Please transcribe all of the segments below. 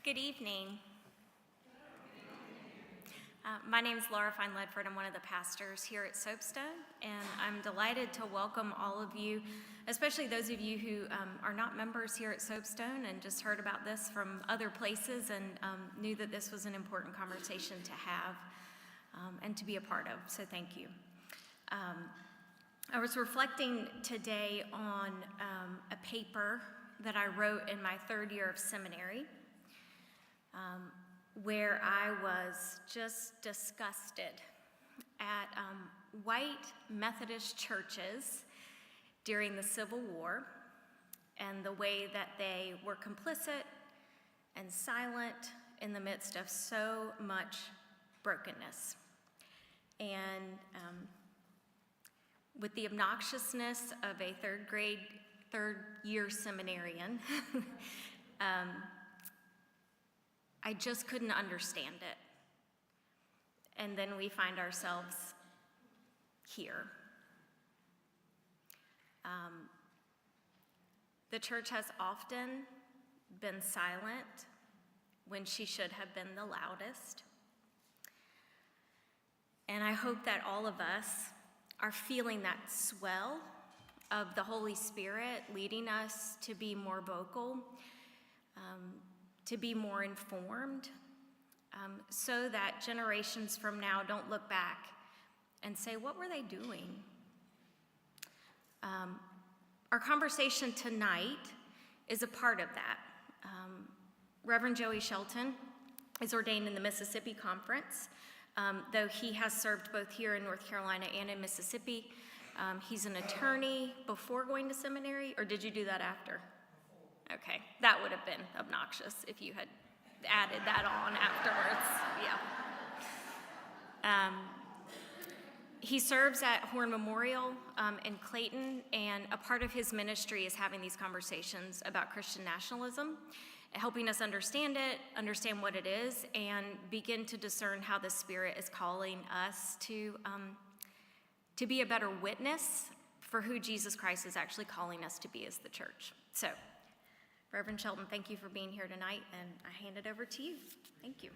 Good evening. My name is Laura Fine-Ledford. I'm one of the pastors here at Soapstone, and I'm delighted to welcome all of you, especially those of you who are not members here at Soapstone and just heard about this from other places and knew that this was an important conversation to have and to be a part of, so thank you. I was reflecting today on a paper that I wrote in my third year of seminary, where I was just disgusted at white Methodist churches during the Civil War and the way that they were complicit and silent in the midst of so much brokenness. And with the obnoxiousness of a third year seminarian, I just couldn't understand it. And then we find ourselves here. The church has often been silent when she should have been the loudest. And I hope that all of us are feeling that swell of the Holy Spirit leading us to be more vocal, to be more informed, so that generations from now don't look back and say, what were they doing? Our conversation tonight is a part of that. Reverend Joey Shelton is ordained in the Mississippi Conference, though he has served both here in North Carolina and in Mississippi. He's an attorney before going to seminary, or did you do that after? Okay, that would have been obnoxious if you had added that on afterwards, yeah. He serves at Horn Memorial in Clayton, and a part of his ministry is having these conversations about Christian nationalism, helping us understand it, understand what it is, and begin to discern how the Spirit is calling us to be a better witness for who Jesus Christ is actually calling us to be as the church. So, Reverend Shelton, thank you for being here tonight, and I hand it over to you. Thank you.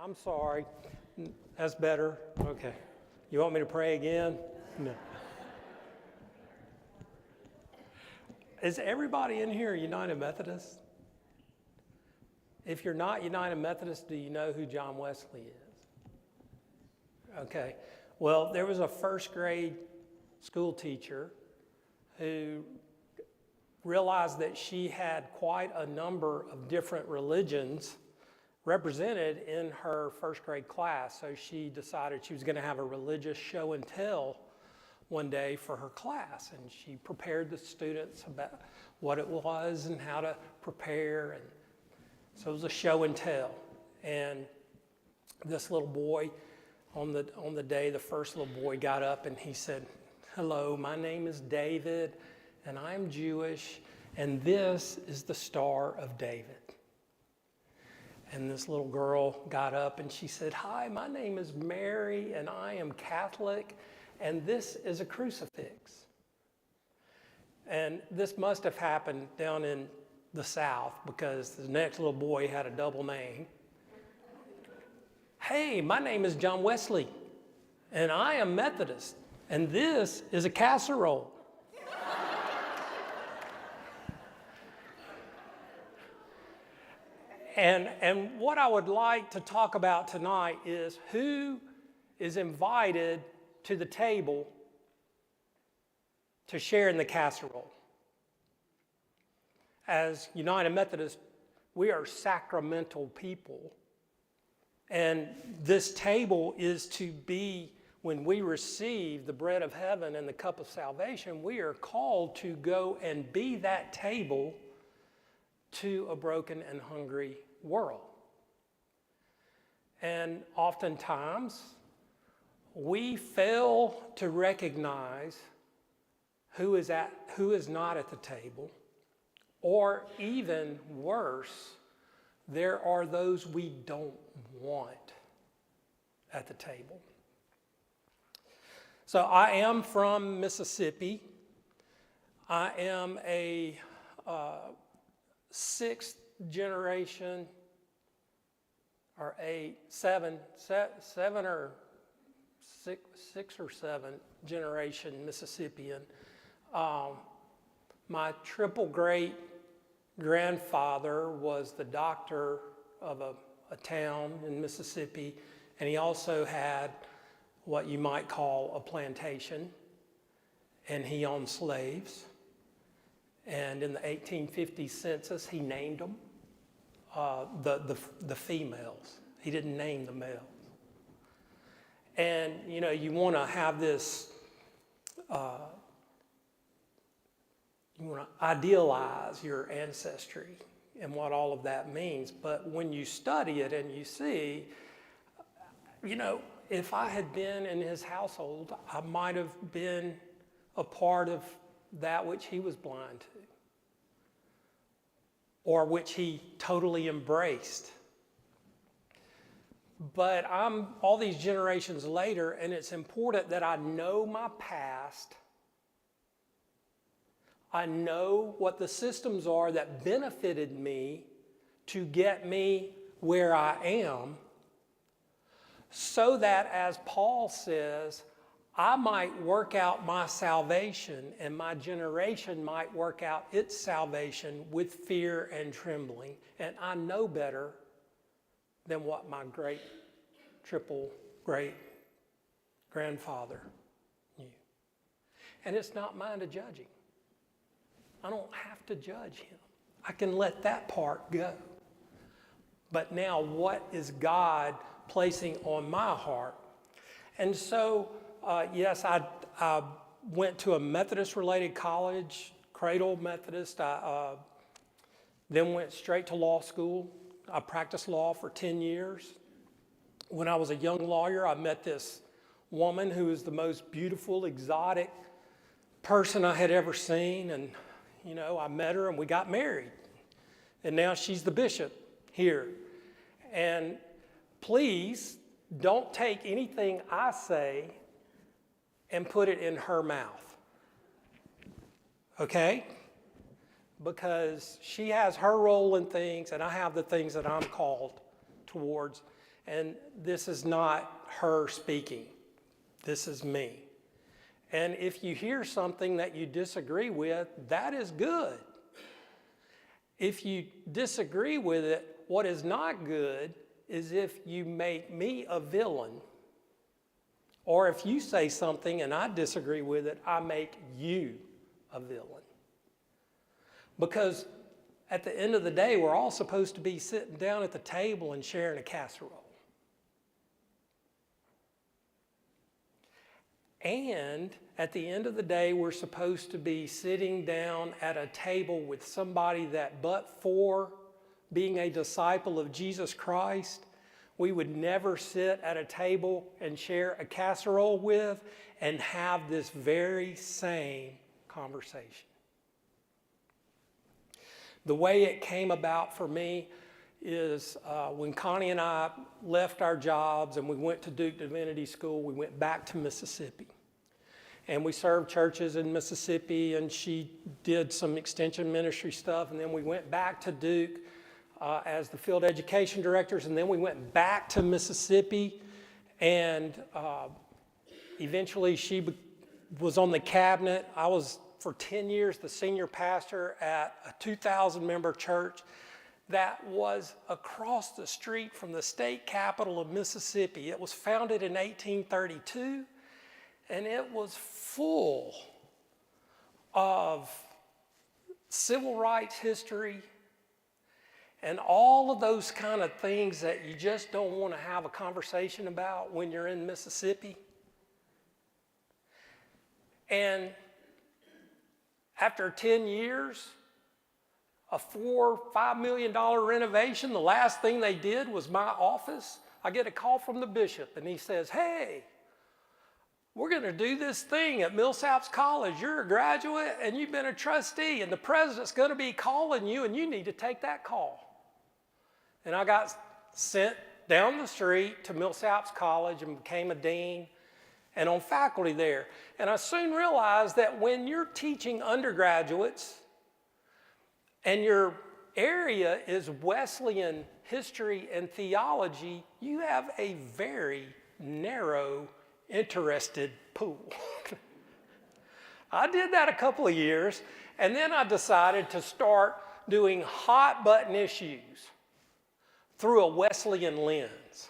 I'm sorry. That's better? Okay. You want me to pray again? No. Is everybody in here United Methodist? If you're not United Methodist, do you know who John Wesley is? Okay. Well, there was a first grade school teacher who realized that she had quite a number of different religions represented in her first grade class. So she decided she was going to have a religious show and tell one day for her class. And she prepared the students about what it was and how to prepare. And so it was a show and tell. And this little boy, on the day, the first little boy got up and he said, "Hello, my name is David, and I'm Jewish, and this is the Star of David." And this little girl got up and she said, "Hi, my name is Mary, and I am Catholic, and this is a crucifix." And this must have happened down in the South, because the next little boy had a double name. "Hey, my name is John Wesley, and I am Methodist, and this is a casserole." And what I would like to talk about tonight is who is invited to the table to share in the casserole. as United Methodists, we are sacramental people. And this table is to be, when we receive the bread of heaven and the cup of salvation, we are called to go and be that table to a broken and hungry world. And oftentimes, we fail to recognize who is not at the table, or even worse, there are those we don't want at the table. So I am from Mississippi. I am a sixth generation or seven or six or seven generation Mississippian. My triple great grandfather was the doctor of a town in Mississippi, and he also had what you might call a plantation, and he owned slaves. And in the 1850 census, he named them, the females. He didn't name the males. And you know, you want to have this, you want to idealize your ancestry and what all of that means. But when you study it and you see, you know, if I had been in his household, I might have been a part of that which he was blind to, or which he totally embraced. But I'm all these generations later, and it's important that I know my past. I know what the systems are that benefited me to get me where I am, so that, as Paul says, I might work out my salvation and my generation might work out its salvation with fear and trembling. And I know better than what my triple great grandfather knew. And it's not mine to judge him. I don't have to judge him. I can let that part go. But now, what is God placing on my heart? And so, yes, I went to a Methodist-related college, Cradle Methodist. I then went straight to law school. I practiced law for 10 years. When I was a young lawyer, I met this woman who was the most beautiful, exotic person I had ever seen. And, you know, I met her and we got married. And now she's the bishop here. And please don't take anything I say and put it in her mouth. Okay? Because she has her role in things and I have the things that I'm called towards. And this is not her speaking. This is me. And if you hear something that you disagree with, that is good. If you disagree with it, what is not good is if you make me a villain. Or if you say something and I disagree with it, I make you a villain. Because at the end of the day, we're all supposed to be sitting down at the table and sharing a casserole. And at the end of the day, we're supposed to be sitting down at a table with somebody that, but for being a disciple of Jesus Christ, we would never sit at a table and share a casserole with and have this very same conversation. The way it came about for me is when Connie and I left our jobs and we went to Duke Divinity School, we went back to Mississippi. And we served churches in Mississippi, and she did some extension ministry stuff, and then we went back to Duke as the field education directors, and then we went back to Mississippi, and eventually she was on the cabinet. I was, for 10 years, the senior pastor at a 2,000-member church that was across the street from the state capital of Mississippi. It was founded in 1832. And it was full of civil rights history, and all of those kind of things that you just don't want to have a conversation about when you're in Mississippi. And after 10 years, a $4 or $5 million renovation, the last thing they did was my office. I get a call from the bishop, and he says, hey, we're going to do this thing at Millsaps College. You're a graduate, and you've been a trustee, and the president's going to be calling you, and you need to take that call. And I got sent down the street to Millsaps College and became a dean and on faculty there. And I soon realized that when you're teaching undergraduates and your area is Wesleyan history and theology, you have a very narrow, interested pool. I did that a couple of years, and then I decided to start doing hot button issues through a Wesleyan lens.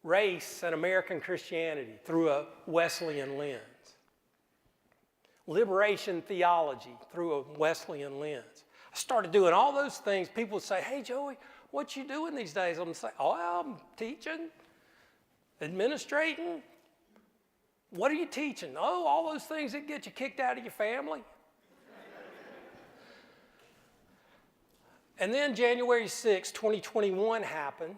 Race and American Christianity through a Wesleyan lens. Liberation theology through a Wesleyan lens. I started doing all those things. People would say, hey, Joey, what you doing these days? I'm saying, oh, I'm teaching, administrating. What are you teaching? Oh, all those things that get you kicked out of your family. And then January 6, 2021 happened,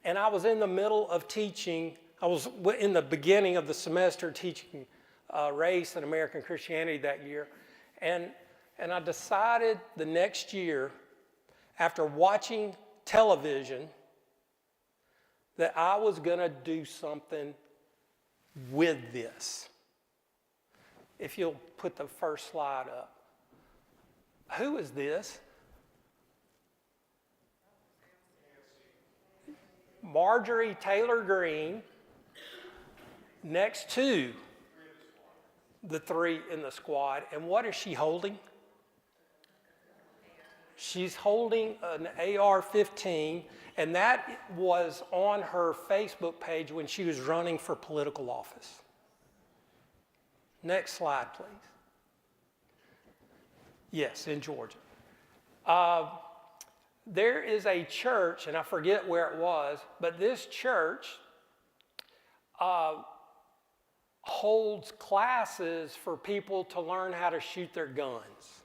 and I was in the middle of teaching. I was in the beginning of the semester teaching race and American Christianity that year. And I decided the next year, after watching television, that I was going to do something with this. If you'll put the first slide up. Who is this? Marjorie Taylor Greene, next to the three in the squad. And what is she holding? She's holding an AR-15, and that was on her Facebook page when she was running for political office. Next slide, please. Yes, in Georgia. There is a church, and I forget where it was, but this church holds classes for people to learn how to shoot their guns.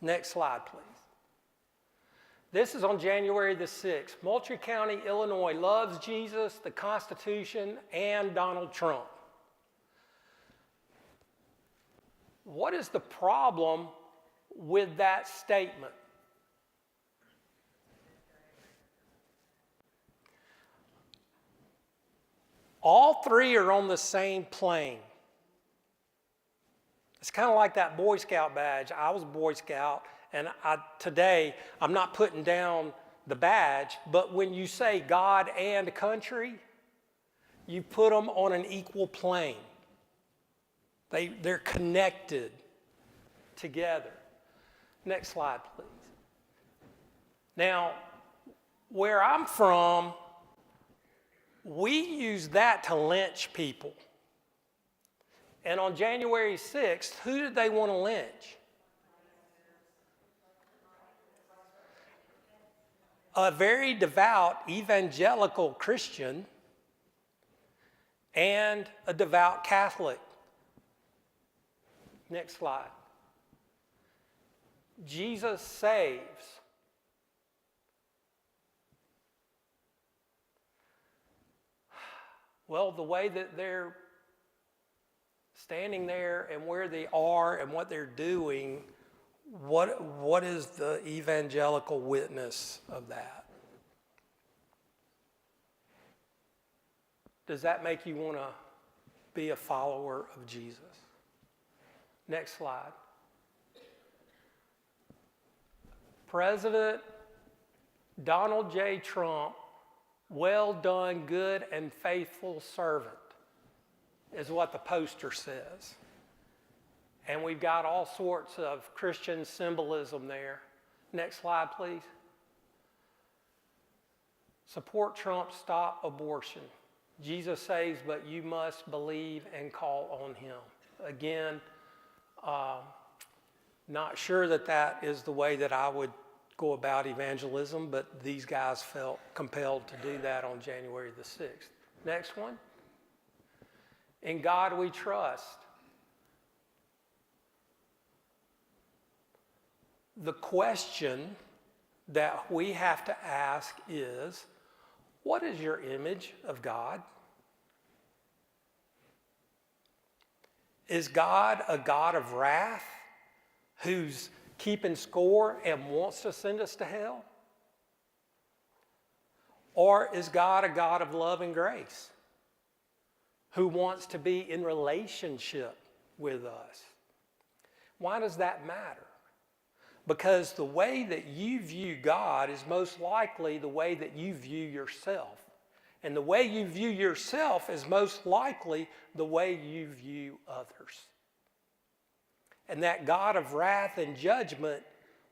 Next slide, please. This is on January the 6th. Moultrie County, Illinois loves Jesus, the Constitution, and Donald Trump. What is the problem with that statement? All three are on the same plane. It's kind of like that Boy Scout badge. I was a Boy Scout, and today I'm not putting down the badge, but when you say God and country, you put them on an equal plane. They're connected together. Next slide, please. Now, where I'm from, we use that to lynch people. And on January 6th, who did they want to lynch? A very devout evangelical Christian and a devout Catholic. Next slide. Jesus saves. Well, the way that they're standing there and where they are and what they're doing, what is the evangelical witness of that? Does that make you want to be a follower of Jesus? Next slide. President Donald J. Trump, well done, good and faithful servant, is what the poster says. And we've got all sorts of Christian symbolism there. Next slide, please. Support Trump, stop abortion. Jesus saves, but you must believe and call on him. Again, not sure that that is the way that I would go about evangelism, but these guys felt compelled to do that on January the 6th. Next one. In God we trust. The question that we have to ask is, what is your image of God? Is God a God of wrath who's keeping score and wants to send us to hell? Or is God a God of love and grace who wants to be in relationship with us? Why does that matter? Because the way that you view God is most likely the way that you view yourself. And the way you view yourself is most likely the way you view others. And that God of wrath and judgment,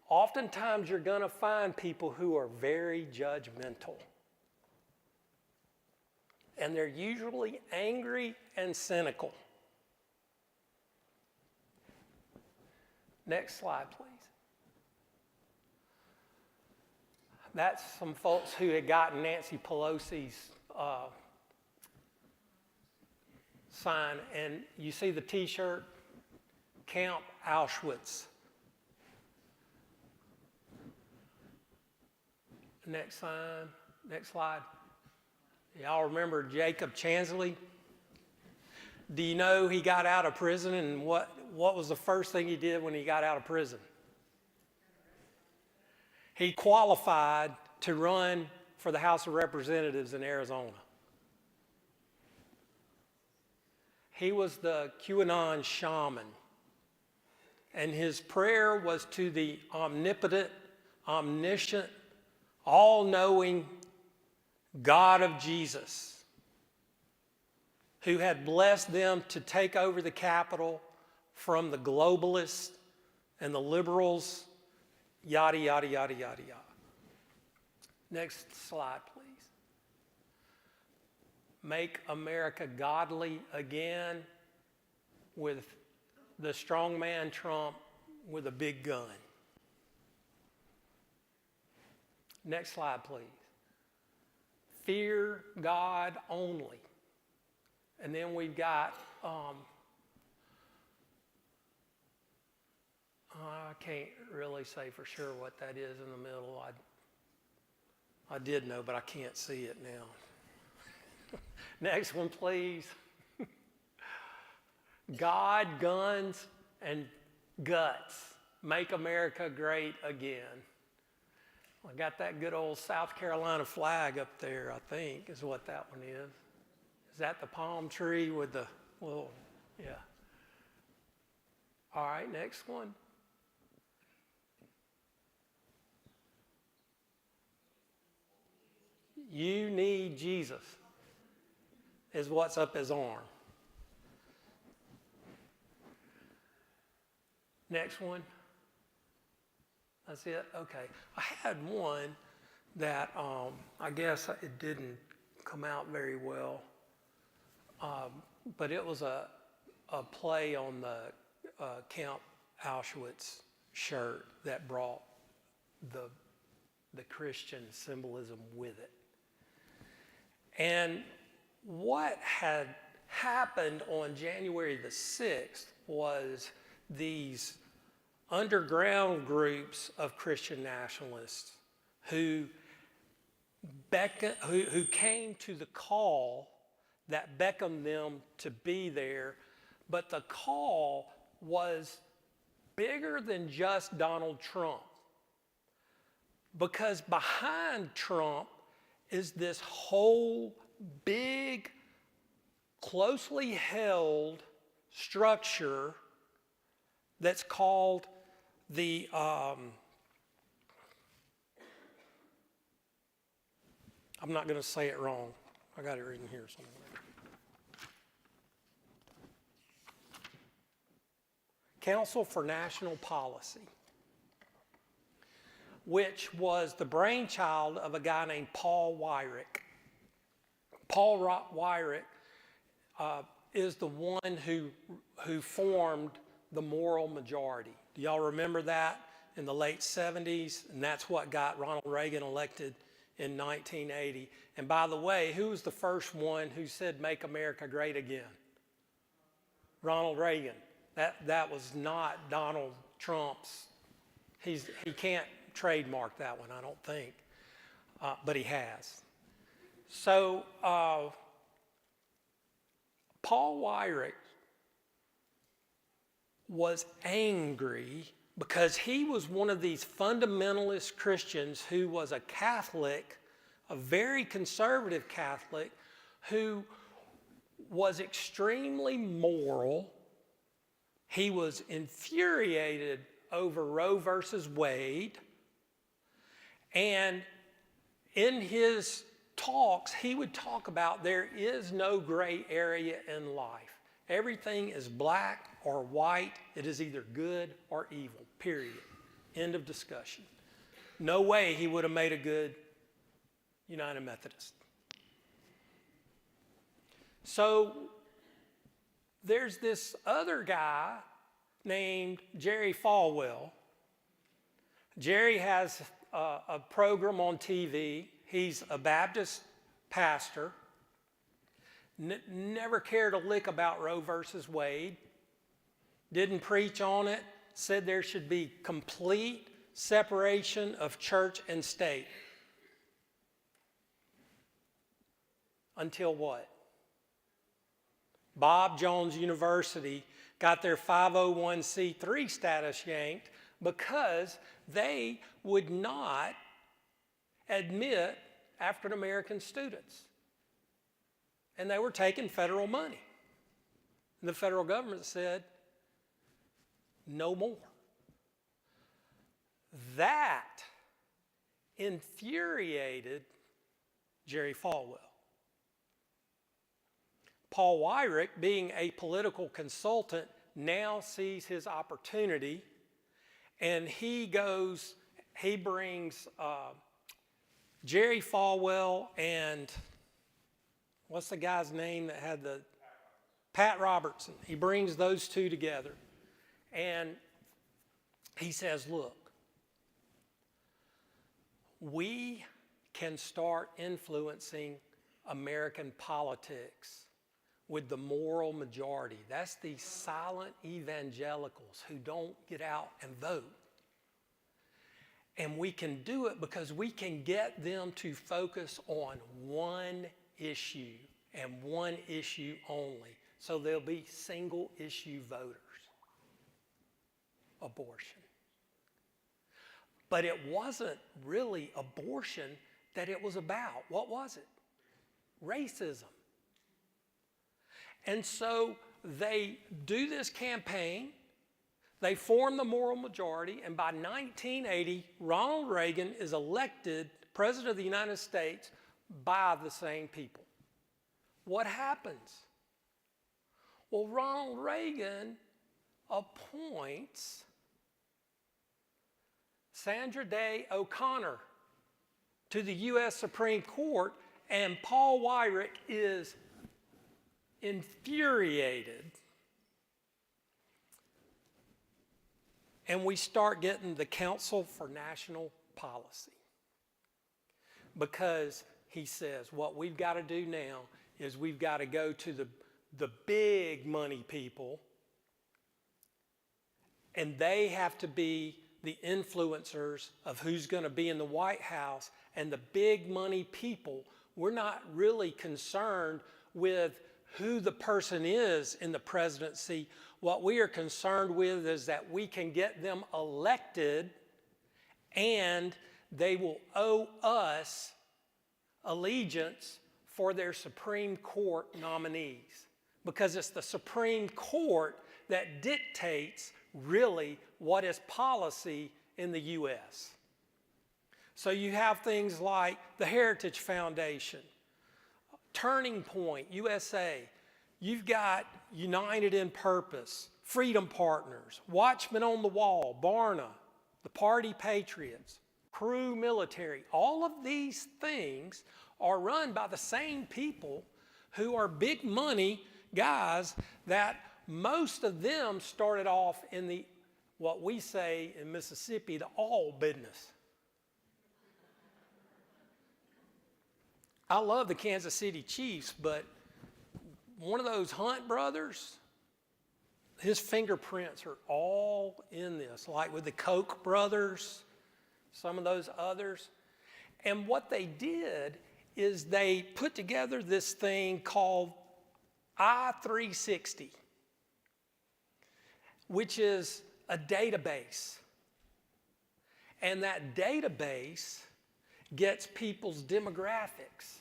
oftentimes you're going to find people who are very judgmental. And they're usually angry and cynical. Next slide, please. That's some folks who had gotten Nancy Pelosi's sign. And you see the t-shirt, Camp Auschwitz. Next sign, next slide. Y'all remember Jacob Chansley? Do you know he got out of prison, and what was the first thing he did when he got out of prison? He qualified to run for the House of Representatives in Arizona. He was the QAnon shaman. And his prayer was to the omnipotent, omniscient, all-knowing God of Jesus, who had blessed them to take over the Capitol from the globalists and the liberals, yada, yada, yada, yada, yada. Next slide, please. Make America godly again with the strongman Trump with a big gun. Next slide, please. Fear God only. And then we've got, I can't really say for sure what that is in the middle. I did know, but I can't see it now. Next one, please. God, guns, and guts. Make America great again. I got that good old South Carolina flag up there, I think, is what that one is. Is that the palm tree with the little, yeah. All right, next one. You need Jesus, is what's up his arm. Next one. That's it? Okay. I had one that I guess it didn't come out very well, but it was a play on the Camp Auschwitz shirt that brought the Christian symbolism with it. And what had happened on January the 6th was these underground groups of Christian nationalists who came to the call that beckoned them to be there, but the call was bigger than just Donald Trump, because behind Trump is this whole big, closely held structure that's called the I'm not going to say it wrong. I got it written here somewhere. Council for National Policy, which was the brainchild of a guy named Paul Weyrich. Paul Weyrich is the one who formed the moral majority. Do y'all remember that in the late 70s? And that's what got Ronald Reagan elected in 1980. And by the way, who was the first one who said, "Make America Great Again"? Ronald Reagan. That was not Donald Trump's. He can't trademark that one, I don't think, but he has. So Paul Weyrich was angry because he was one of these fundamentalist Christians who was a Catholic, a very conservative Catholic, who was extremely moral. He was infuriated over Roe versus Wade. And in his talks, he would talk about there is no gray area in life. Everything is black or white. It is either good or evil, period. End of discussion. No way he would have made a good United Methodist. So there's this other guy named Jerry Falwell. Jerry has a program on TV. He's a Baptist pastor. Never cared a lick about Roe versus Wade. Didn't preach on it. Said there should be complete separation of church and state. Until what? Bob Jones University got their 501c3 status yanked because they would not admit African American students. And they were taking federal money. And the federal government said, no more. That infuriated Jerry Falwell. Paul Weyrich, being a political consultant, now sees his opportunity, and he brings Jerry Falwell and what's the guy's name that had the Pat Robertson. He brings those two together, and he says, look, we can start influencing American politics with the moral majority. That's these silent evangelicals who don't get out and vote. And we can do it because we can get them to focus on one issue and one issue only. So they'll be single issue voters. Abortion. But it wasn't really abortion that it was about. What was it? Racism. And so they do this campaign, they form the moral majority, and by 1980, Ronald Reagan is elected President of the United States by the same people. What happens? Well, Ronald Reagan appoints Sandra Day O'Connor to the U.S. Supreme Court, and Paul Weyrich is infuriated. And we start getting the Council for National Policy. Because he says, what we've got to do now is we've got to go to the big money people, and they have to be the influencers of who's going to be in the White House. And the big money people, we're not really concerned with who the person is in the presidency. What we are concerned with is that we can get them elected, and they will owe us allegiance for their Supreme Court nominees. Because it's the Supreme Court that dictates really what is policy in the U.S. So you have things like the Heritage Foundation, Turning Point, USA. You've got United in Purpose, Freedom Partners, Watchmen on the Wall, Barna, the Party Patriots, Crew Military. All of these things are run by the same people who are big money guys that most of them started off in the, what we say in Mississippi, the all business. I love the Kansas City Chiefs, but one of those Hunt brothers, his fingerprints are all in this, like with the Koch brothers, some of those others. And what they did is they put together this thing called I-360, which is a database. And that database gets people's demographics.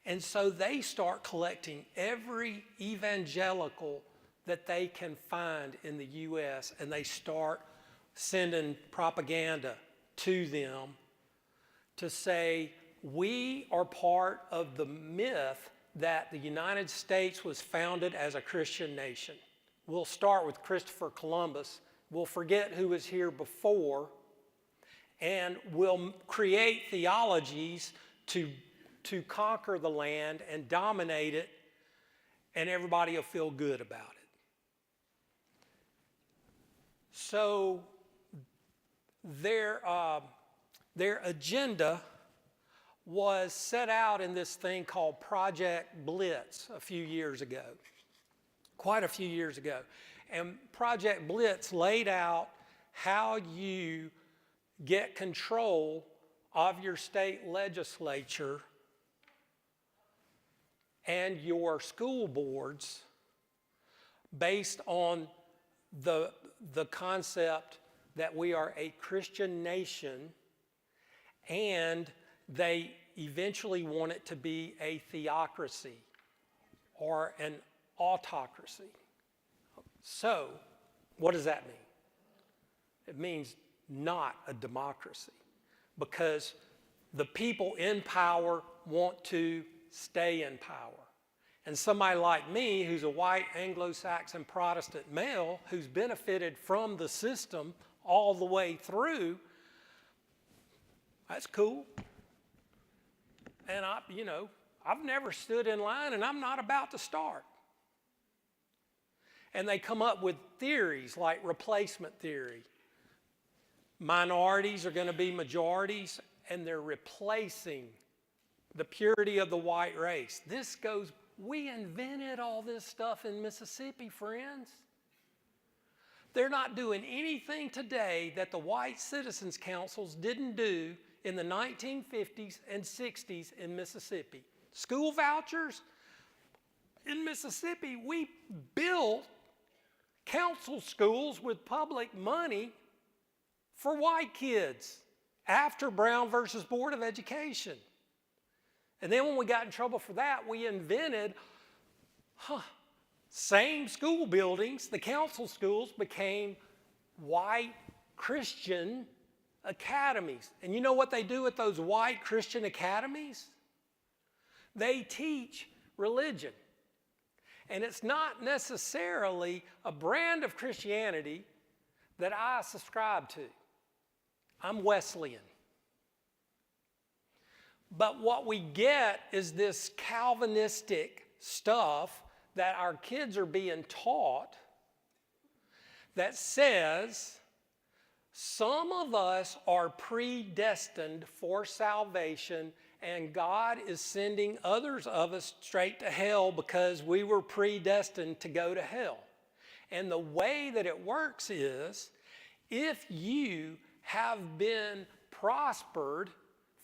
And so they start collecting every evangelical that they can find in the U.S., and they start sending propaganda to them to say, we are part of the myth that the United States was founded as a Christian nation. We'll start with Christopher Columbus. We'll forget who was here before, and we'll create theologies to conquer the land and dominate it, and everybody will feel good about it. So their agenda was set out in this thing called Project Blitz a few years ago, quite a few years ago. And Project Blitz laid out how you get control of your state legislature and your school boards based on the concept that we are a Christian nation, and they eventually want it to be a theocracy or an autocracy. So, what does that mean? It means not a democracy, because the people in power want to stay in power. And somebody like me, who's a white Anglo-Saxon Protestant male, who's benefited from the system all the way through, that's cool. And I've never stood in line, and I'm not about to start. And they come up with theories like replacement theory. Minorities are going to be majorities, and they're replacing the purity of the white race. We invented all this stuff in Mississippi, friends. They're not doing anything today that the white citizens' councils didn't do in the 1950s and 60s in Mississippi. School vouchers, in Mississippi, we built council schools with public money for white kids after Brown versus Board of Education. And then when we got in trouble for that, we invented same school buildings. The council schools became white Christian academies. And you know what they do at those white Christian academies? They teach religion. And it's not necessarily a brand of Christianity that I subscribe to. I'm Wesleyan. But what we get is this Calvinistic stuff that our kids are being taught that says some of us are predestined for salvation, and God is sending others of us straight to hell because we were predestined to go to hell. And the way that it works is, if you have been prospered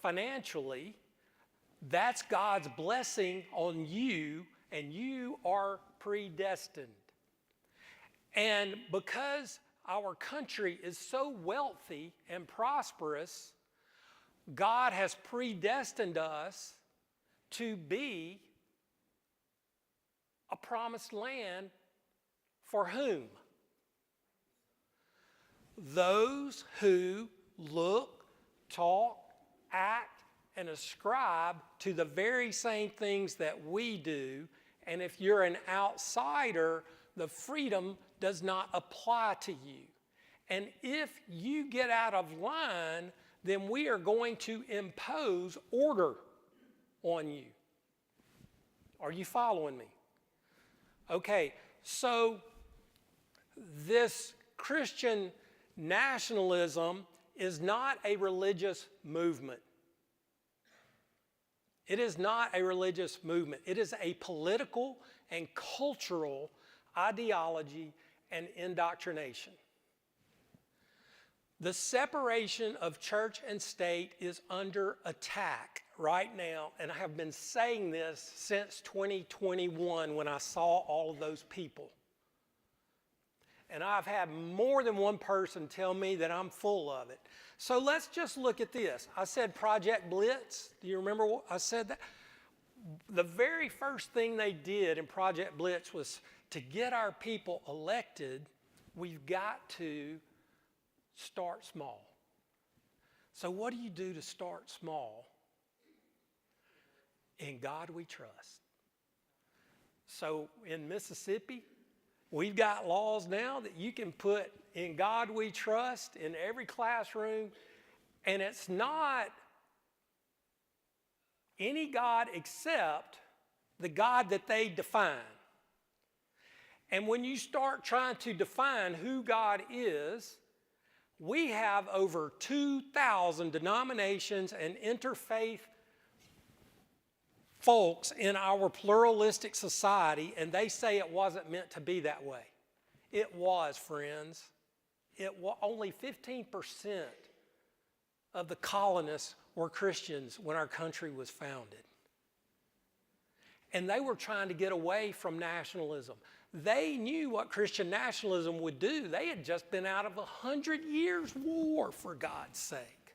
financially, that's God's blessing on you, and you are predestined. And because our country is so wealthy and prosperous, God has predestined us to be a promised land for whom? Those who look, talk, act, and ascribe to the very same things that we do. And if you're an outsider, the freedom does not apply to you. And if you get out of line, then we are going to impose order on you. Are you following me? Okay, so this Christian nationalism is not a religious movement. It is not a religious movement. It is a political and cultural ideology and indoctrination. The separation of church and state is under attack right now, and I have been saying this since 2021 when I saw all of those people. And I've had more than one person tell me that I'm full of it. So let's just look at this. I said Project Blitz. Do you remember what I said that? The very first thing they did in Project Blitz was to get our people elected, we've got to start small. So what do you do to start small? In God we trust. So in Mississippi, we've got laws now that you can put in God we trust in every classroom, and it's not any God except the God that they define. And when you start trying to define who God is, we have over 2,000 denominations and interfaith folks in our pluralistic society, and they say it wasn't meant to be that way. It was, friends. Only 15% of the colonists were Christians when our country was founded. And they were trying to get away from nationalism. They knew what Christian nationalism would do. They had just been out of 100 years' war, for God's sake.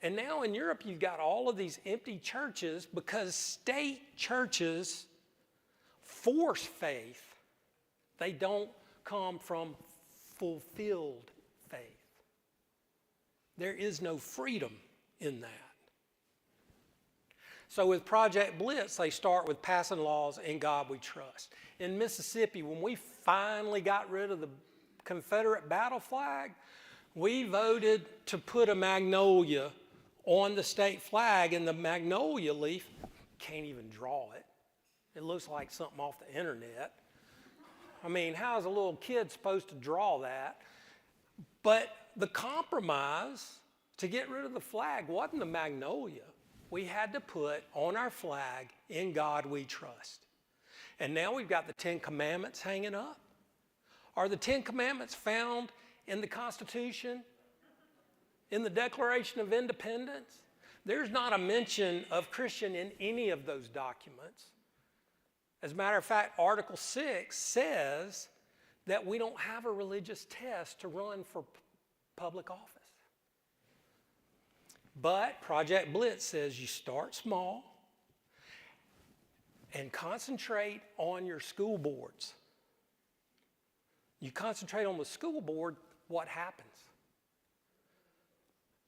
And now in Europe, you've got all of these empty churches because state churches force faith. They don't come from fulfilled faith. There is no freedom in that. So with Project Blitz, they start with passing laws in God we trust. In Mississippi, when we finally got rid of the Confederate battle flag, we voted to put a magnolia on the state flag, and the magnolia leaf, can't even draw it. It looks like something off the internet. I mean, how is a little kid supposed to draw that? But the compromise to get rid of the flag wasn't the magnolia. We had to put on our flag, in God we trust. And now we've got the 10 Commandments hanging up. Are the 10 Commandments found in the Constitution? In the Declaration of Independence? There's not a mention of Christian in any of those documents. As a matter of fact, Article 6 says that we don't have a religious test to run for public office. But Project Blitz says you start small and concentrate on your school boards. You concentrate on the school board, what happens?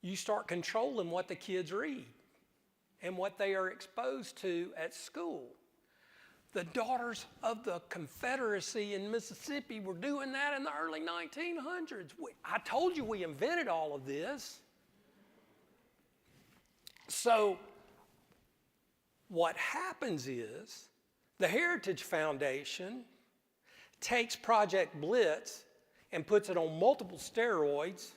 You start controlling what the kids read and what they are exposed to at school. The Daughters of the Confederacy in Mississippi were doing that in the early 1900s. I told you we invented all of this. So what happens is the Heritage Foundation takes Project Blitz and puts it on multiple steroids,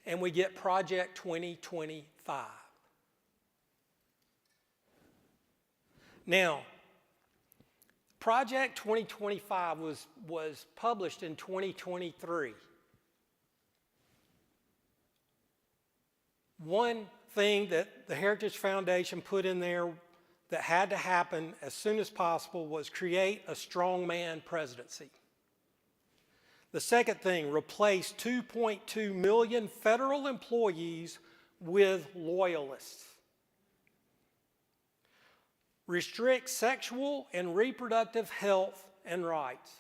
and we get Project 2025. Now, Project 2025 was published in 2023. One thing that the Heritage Foundation put in there that had to happen as soon as possible was create a strongman presidency. The second thing, replace 2.2 million federal employees with loyalists. Restrict sexual and reproductive health and rights.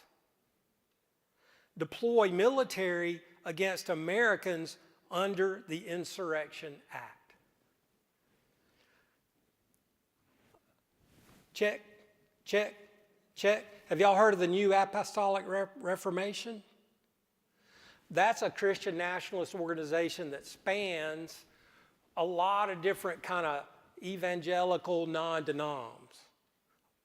Deploy military against Americans under the Insurrection Act. Check, check, check. Have y'all heard of the New Apostolic Reformation? That's a Christian nationalist organization that spans a lot of different kind of evangelical non-denoms.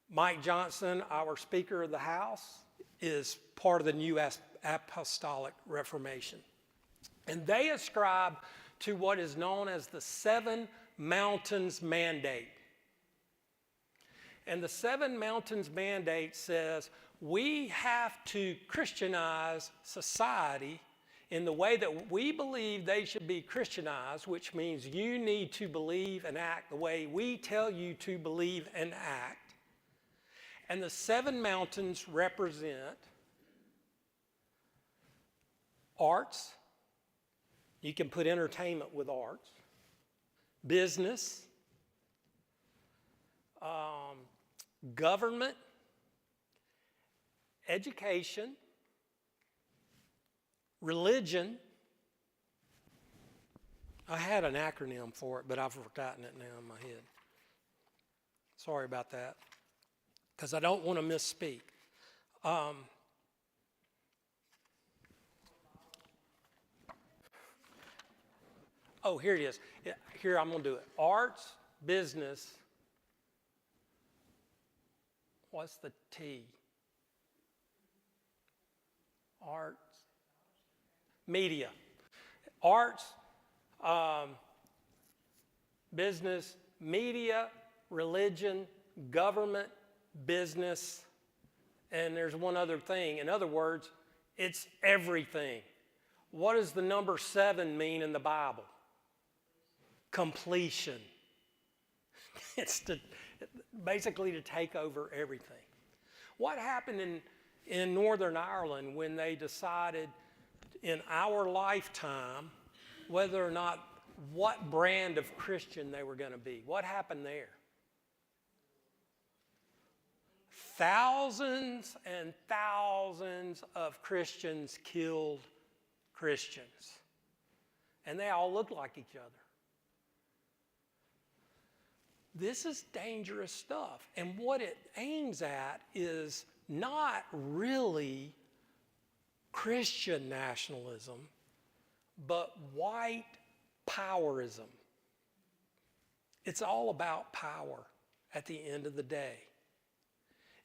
Mike Johnson, our Speaker of the House, is part of the New Apostolic Reformation. And they ascribe to what is known as the Seven Mountains Mandate. And the Seven Mountains Mandate says we have to Christianize society in the way that we believe they should be Christianized, which means you need to believe and act the way we tell you to believe and act. And the seven mountains represent arts. You can put entertainment with arts. Business. Government. Education. Religion. I had an acronym for it, but I've forgotten it now in my head. Sorry about that, because I don't want to misspeak. Oh, here it is. Here, I'm going to do it. Arts, business. What's the T? Arts. Media. Arts, business, media, religion, government, business, and there's one other thing. In other words, it's everything. What does the number 7 mean in the Bible? Completion. It's basically to take over everything. What happened in Northern Ireland when they decided in our lifetime whether or not what brand of Christian they were going to be? What happened there? Thousands and thousands of Christians killed Christians. And they all looked like each other. This is dangerous stuff. And what it aims at is not really Christian nationalism, but white powerism. It's all about power at the end of the day.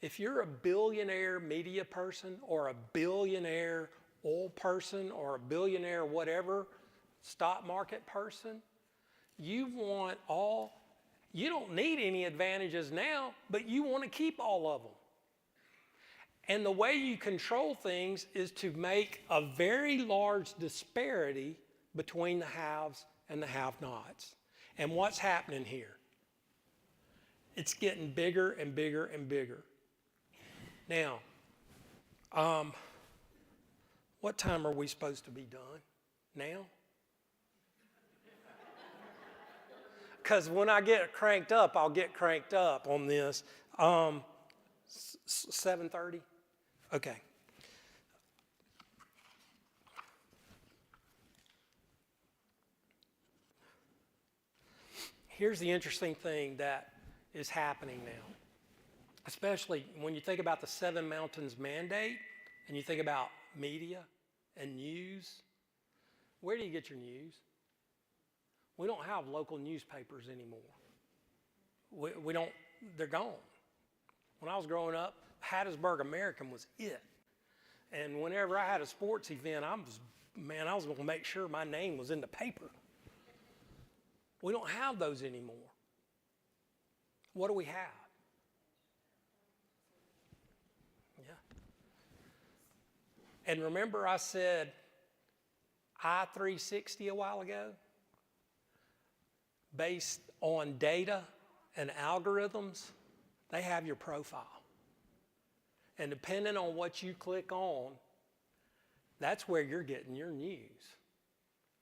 If you're a billionaire media person or a billionaire oil person or a billionaire whatever stock market person, you don't need any advantages now, but you want to keep all of them. And the way you control things is to make a very large disparity between the haves and the have-nots. And what's happening here? It's getting bigger and bigger and bigger. Now, what time are we supposed to be done? Now? Because when I get cranked up, I'll get cranked up on this. 7:30? Okay. Here's the interesting thing that is happening now, especially when you think about the Seven Mountains Mandate and you think about media and news. Where do you get your news? We don't have local newspapers anymore. We don't, they're gone. When I was growing up, Hattiesburg American was it. And whenever I had a sports event, I was going to make sure my name was in the paper. We don't have those anymore. What do we have? Yeah. And remember I said I-360 a while ago? Based on data and algorithms, they have your profile. And depending on what you click on, that's where you're getting your news.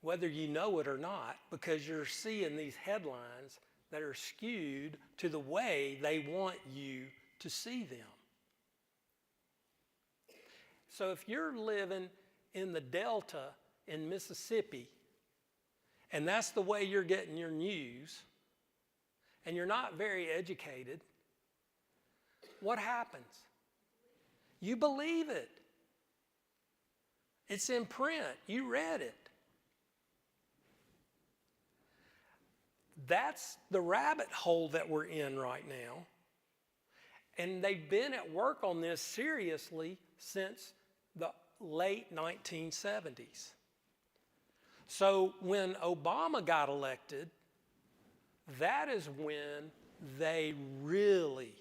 Whether you know it or not, because you're seeing these headlines that are skewed to the way they want you to see them. So if you're living in the Delta in Mississippi, and that's the way you're getting your news, and you're not very educated, what happens? You believe it. It's in print. You read it. That's the rabbit hole that we're in right now. And they've been at work on this seriously since the late 1970s. So when Obama got elected, that is when they really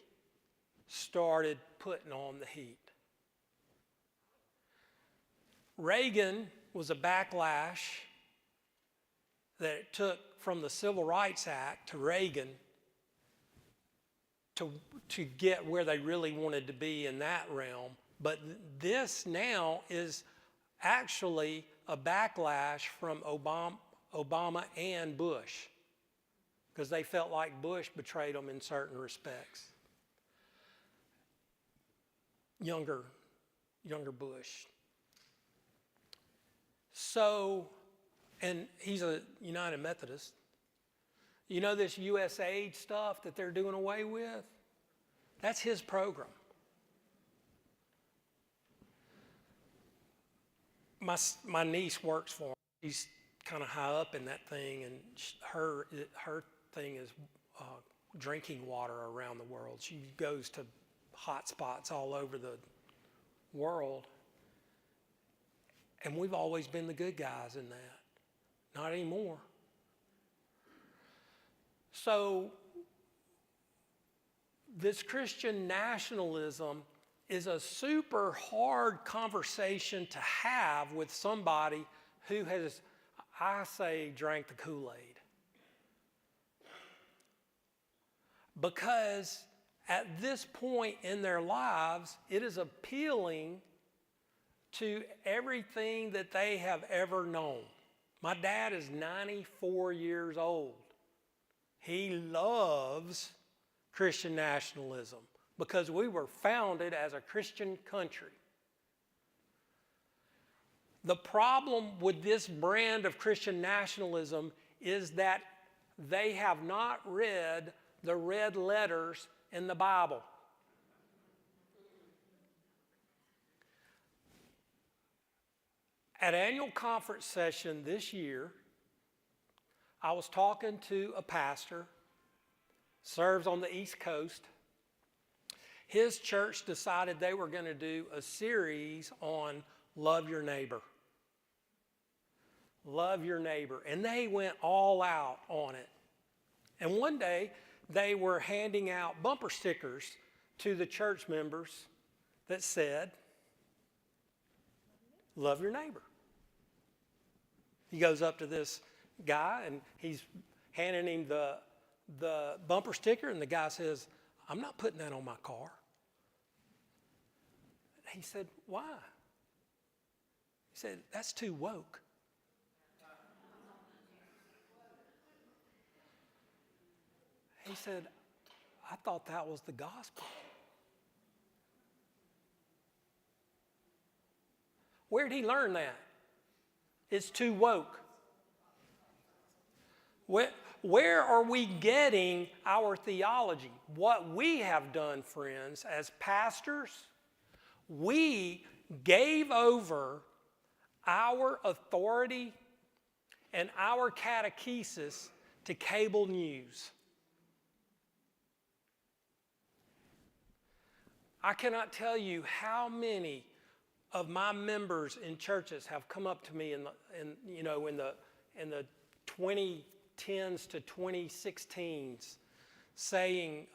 started putting on the heat. Reagan was a backlash that it took from the Civil Rights Act to Reagan to get where they really wanted to be in that realm. But this now is actually a backlash from Obama and Bush, because they felt like Bush betrayed them in certain respects. Younger Bush. So, and he's a United Methodist. You know this USAID stuff that they're doing away with? That's his program. My niece works for him. She's kind of high up in that thing, and her thing is drinking water around the world. She goes to hot spots all over the world. And we've always been the good guys in that. Not anymore. So this Christian nationalism is a super hard conversation to have with somebody who has, I say, drank the Kool-Aid. Because at this point in their lives, it is appealing to everything that they have ever known. My dad is 94 years old. He loves Christian nationalism because we were founded as a Christian country. The problem with this brand of Christian nationalism is that they have not read the red letters in the Bible. At annual conference session this year, I was talking to a pastor, serves on the East Coast. His church decided they were going to do a series on love your neighbor. Love your neighbor. And they went all out on it. And one day, they were handing out bumper stickers to the church members that said, love your neighbor. He goes up to this guy and he's handing him the bumper sticker, and the guy says, I'm not putting that on my car. He said, why? He said, that's too woke. He said, I thought that was the gospel. Where'd he learn that? It's too woke. Where are we getting our theology? What we have done, friends, as pastors, we gave over our authority and our catechesis to cable news. I cannot tell you how many of my members in churches have come up to me in the 2010s to 2016s saying,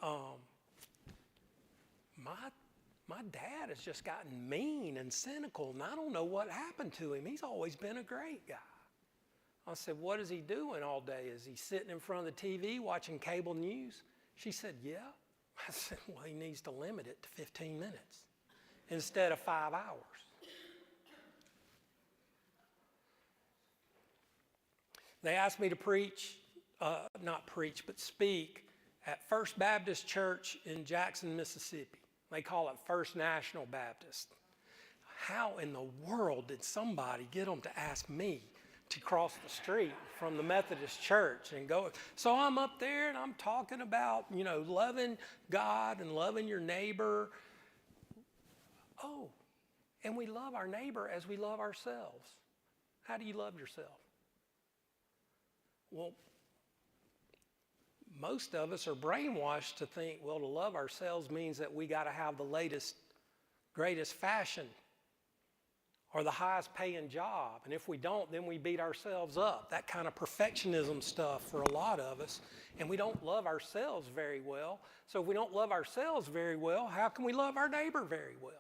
my dad has just gotten mean and cynical, and I don't know what happened to him. He's always been a great guy. I said, what is he doing all day? Is he sitting in front of the TV watching cable news? She said, yeah. I said, well, he needs to limit it to 15 minutes instead of 5 hours. They asked me to speak at First Baptist Church in Jackson, Mississippi. They call it First National Baptist. How in the world did somebody get them to ask me to cross the street from the Methodist church and go? So I'm up there and I'm talking about, loving God and loving your neighbor. Oh, and we love our neighbor as we love ourselves. How do you love yourself? Well, most of us are brainwashed to think, well, to love ourselves means that we got to have the latest, greatest fashion or the highest paying job. And if we don't, then we beat ourselves up. That kind of perfectionism stuff for a lot of us. And we don't love ourselves very well. So if we don't love ourselves very well, how can we love our neighbor very well?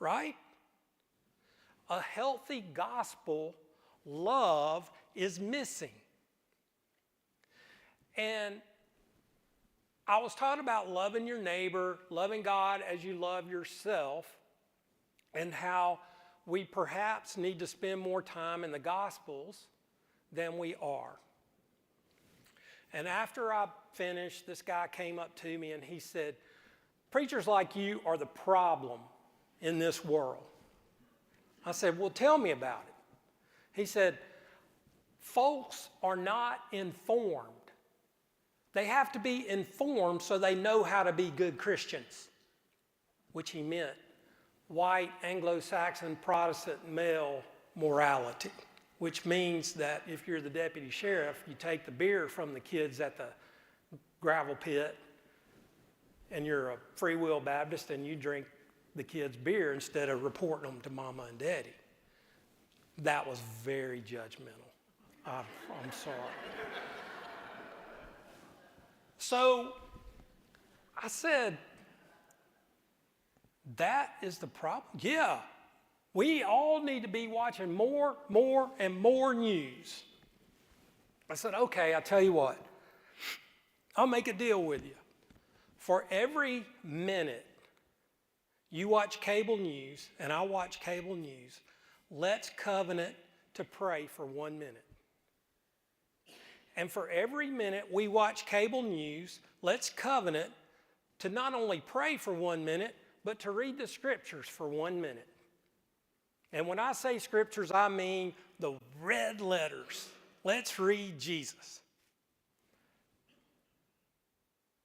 Right? A healthy gospel love is missing. And I was talking about loving your neighbor, loving God as you love yourself, and how we perhaps need to spend more time in the Gospels than we are. And after I finished, this guy came up to me and he said, preachers like you are the problem in this world. I said, well, tell me about it. He said, folks are not informed. They have to be informed so they know how to be good Christians, which he meant white, Anglo-Saxon, Protestant, male morality, which means that if you're the deputy sheriff, you take the beer from the kids at the gravel pit, and you're a free will Baptist, and you drink the kids' beer instead of reporting them to mama and daddy. That was very judgmental. I'm sorry. So I said, that is the problem? Yeah. We all need to be watching more and more news. I said, okay, I'll tell you what. I'll make a deal with you. For every minute you watch cable news and I watch cable news, let's covenant to pray for 1 minute. And for every minute we watch cable news, let's covenant to not only pray for 1 minute, but to read the scriptures for 1 minute. And when I say scriptures, I mean the red letters. Let's read Jesus.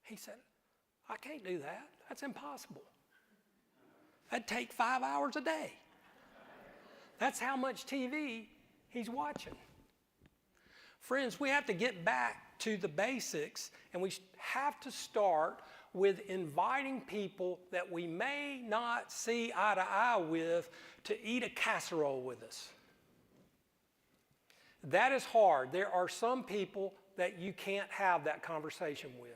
He said, I can't do that. That's impossible. That'd take 5 hours a day. That's how much TV he's watching. Friends, we have to get back to the basics, and we have to start with inviting people that we may not see eye to eye with to eat a casserole with us. That is hard. There are some people that you can't have that conversation with.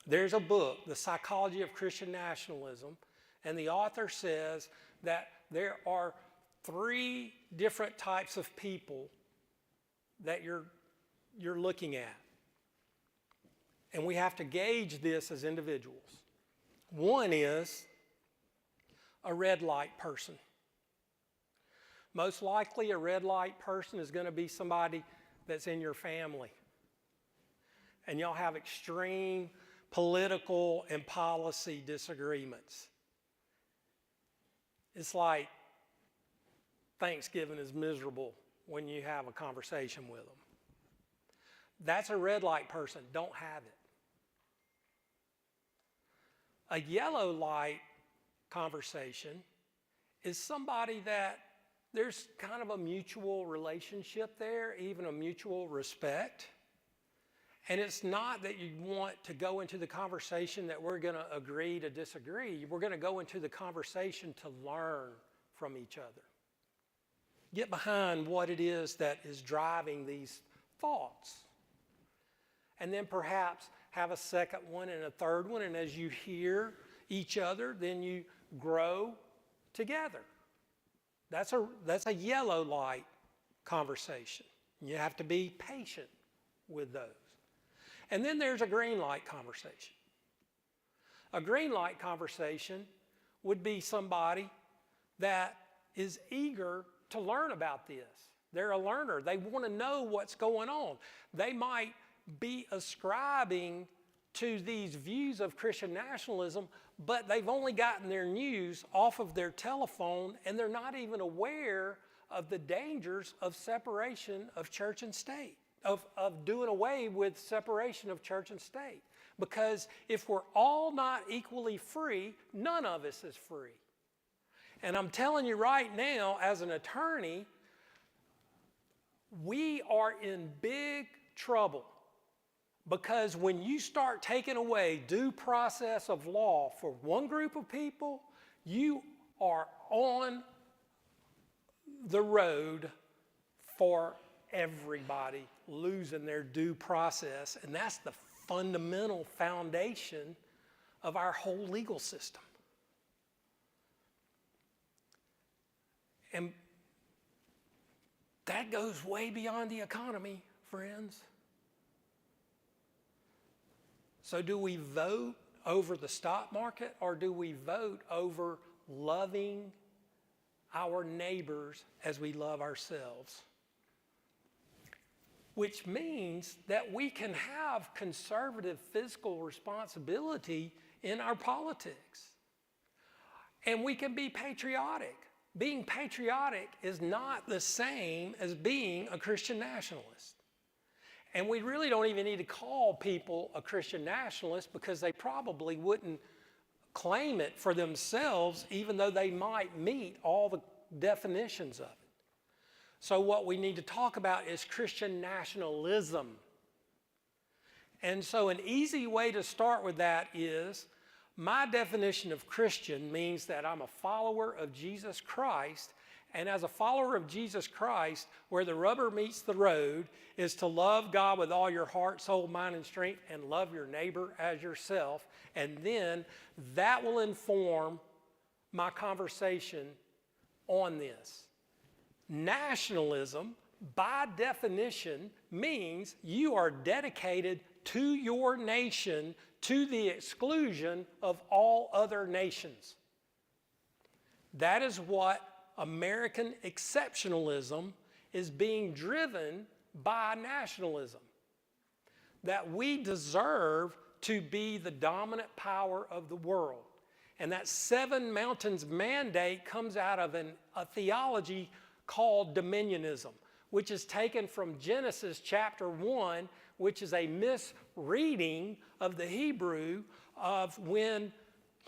There's a book, The Psychology of Christian Nationalism, and the author says that there are 3 different types of people that you're looking at. And we have to gauge this as individuals. One is a red light person. Most likely a red light person is going to be somebody that's in your family. And y'all have extreme political and policy disagreements. It's like Thanksgiving is miserable when you have a conversation with them. That's a red light person. Don't have it. A yellow light conversation is somebody that there's kind of a mutual relationship there, even a mutual respect. And it's not that you want to go into the conversation that we're going to agree to disagree. We're going to go into the conversation to learn from each other. Get behind what it is that is driving these thoughts. And then perhaps have a second one and a third one, and as you hear each other, then you grow together. That's a yellow light conversation. You have to be patient with those. And then there's a green light conversation. A green light conversation would be somebody that is eager to learn about this. They're a learner. They want to know what's going on. They might be ascribing to these views of Christian nationalism, but they've only gotten their news off of their telephone, and they're not even aware of the dangers of separation of church and state, of doing away with separation of church and state. Because if we're all not equally free, none of us is free. And I'm telling you right now, as an attorney, we are in big trouble Because when you start taking away due process of law for one group of people, you are on the road for everybody losing their due process. And that's the fundamental foundation of our whole legal system. And that goes way beyond the economy, friends. So do we vote over the stock market, or do we vote over loving our neighbors as we love ourselves? Which means that we can have conservative fiscal responsibility in our politics. And we can be patriotic. Being patriotic is not the same as being a Christian nationalist. And we really don't even need to call people a Christian nationalist, because they probably wouldn't claim it for themselves, even though they might meet all the definitions of it. So what we need to talk about is Christian nationalism. And so an easy way to start with that is, my definition of Christian means that I'm a follower of Jesus Christ. And as a follower of Jesus Christ, where the rubber meets the road is to love God with all your heart, soul, mind, and strength, and love your neighbor as yourself. And then that will inform my conversation on this. Nationalism, by definition, means you are dedicated to your nation to the exclusion of all other nations. That is what American exceptionalism is being driven by nationalism. That we deserve to be the dominant power of the world. And that Seven Mountains mandate comes out of a theology called dominionism, which is taken from Genesis chapter 1, which is a misreading of the Hebrew of when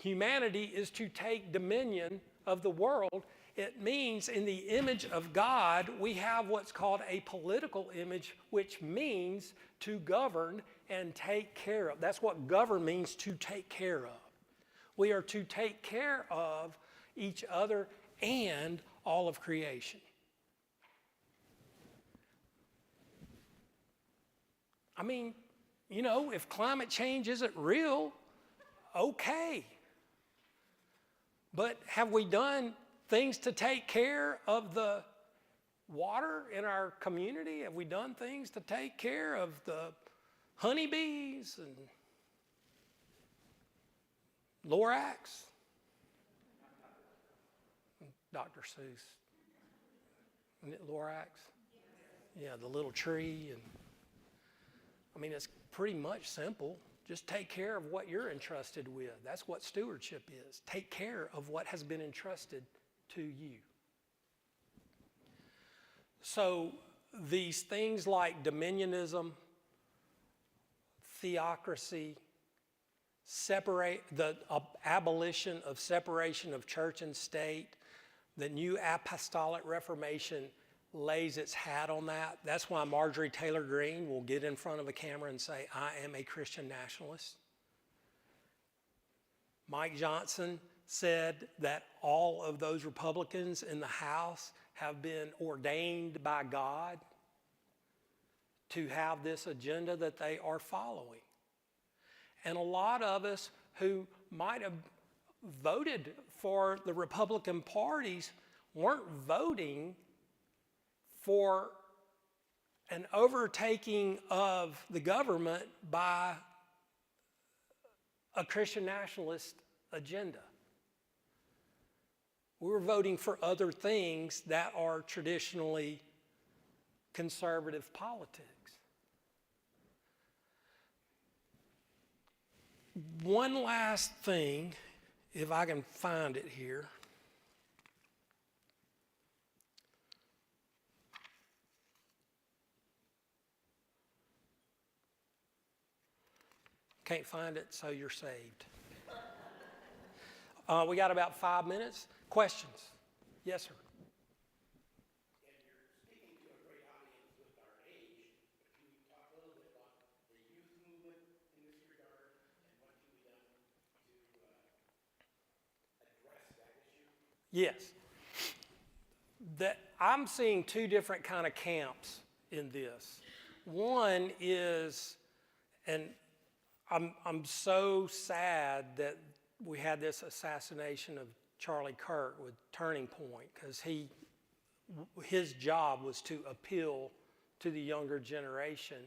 humanity is to take dominion of the world. It means in the image of God, we have what's called a political image, which means to govern and take care of. That's what govern means, to take care of. We are to take care of each other and all of creation. I mean, you know, if climate change isn't real, okay. But have we done things to take care of the water in our community? Have we done things to take care of the honeybees and Lorax? Dr. Seuss. Isn't it Lorax? Yeah, the little tree. And I mean, it's pretty much simple. Just take care of what you're entrusted with. That's what stewardship is. Take care of what has been entrusted to you. So these things like dominionism, theocracy, the abolition of separation of church and state, the new apostolic reformation lays its hat on that. That's why Marjorie Taylor Greene will get in front of a camera and say, I am a Christian nationalist. Mike Johnson said that all of those Republicans in the House have been ordained by God to have this agenda that they are following. And a lot of us who might have voted for the Republican parties weren't voting for an overtaking of the government by a Christian nationalist agenda. We were voting for other things that are traditionally conservative politics. One last thing, if I can find it here. Can't find it, so you're saved. We got about 5 minutes. Questions? Yes, sir. And you're speaking to a great audience with our age. Can you talk a little bit about the youth Yes. That I'm seeing two different kind of camps in this. One is, and I'm so sad that we had this assassination of Charlie Kirk with Turning Point, because his job was to appeal to the younger generation,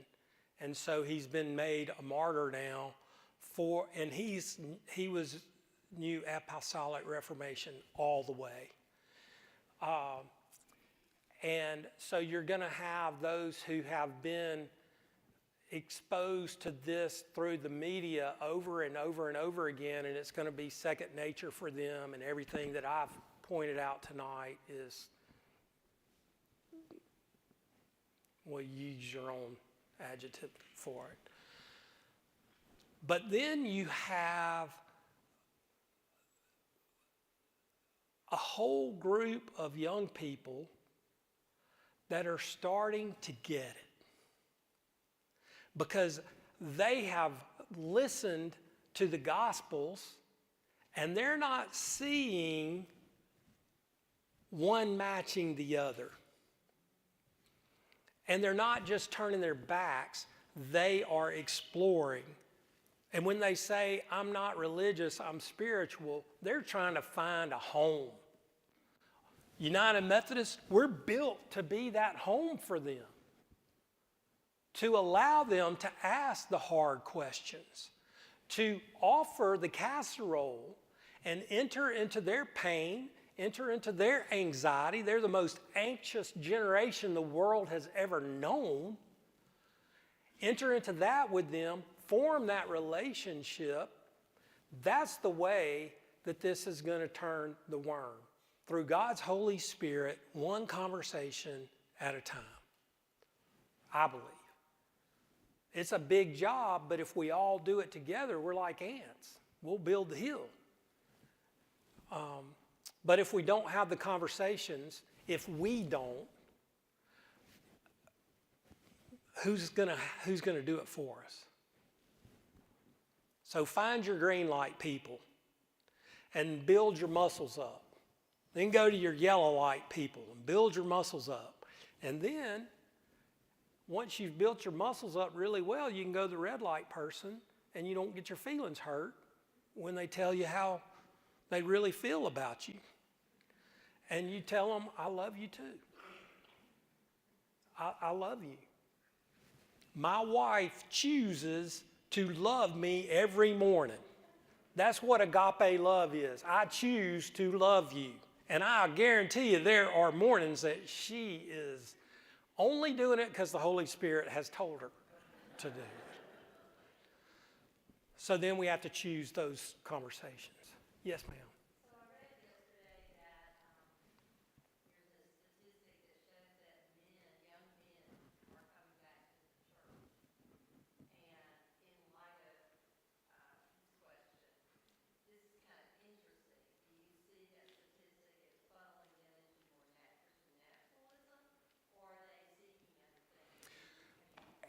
and so he's been made a martyr now and he was New Apostolic Reformation all the way. And so you're going to have those who have been exposed to this through the media over and over and over again, and it's going to be second nature for them, and everything that I've pointed out tonight is, well, use your own adjective for it. But then you have a whole group of young people that are starting to get it, because they have listened to the Gospels and they're not seeing one matching the other. And they're not just turning their backs, they are exploring. And when they say, I'm not religious, I'm spiritual, they're trying to find a home. United Methodists, we're built to be that home for them, to allow them to ask the hard questions, to offer the casserole and enter into their pain, enter into their anxiety. They're the most anxious generation the world has ever known. Enter into that with them, form that relationship. That's the way that this is going to turn the worm. Through God's Holy Spirit, one conversation at a time. I believe. It's a big job, but if we all do it together, we're like ants. We'll build the hill. But if we don't have the conversations, if we don't, who's gonna do it for us? So find your green light people and build your muscles up. Then go to your yellow light people and build your muscles up. And then, once you've built your muscles up really well, you can go to the red light person and you don't get your feelings hurt when they tell you how they really feel about you. And you tell them, I love you too. I love you. My wife chooses to love me every morning. That's what agape love is. I choose to love you. And I guarantee you there are mornings that she is only doing it because the Holy Spirit has told her to do it. So then we have to choose those conversations. Yes, ma'am.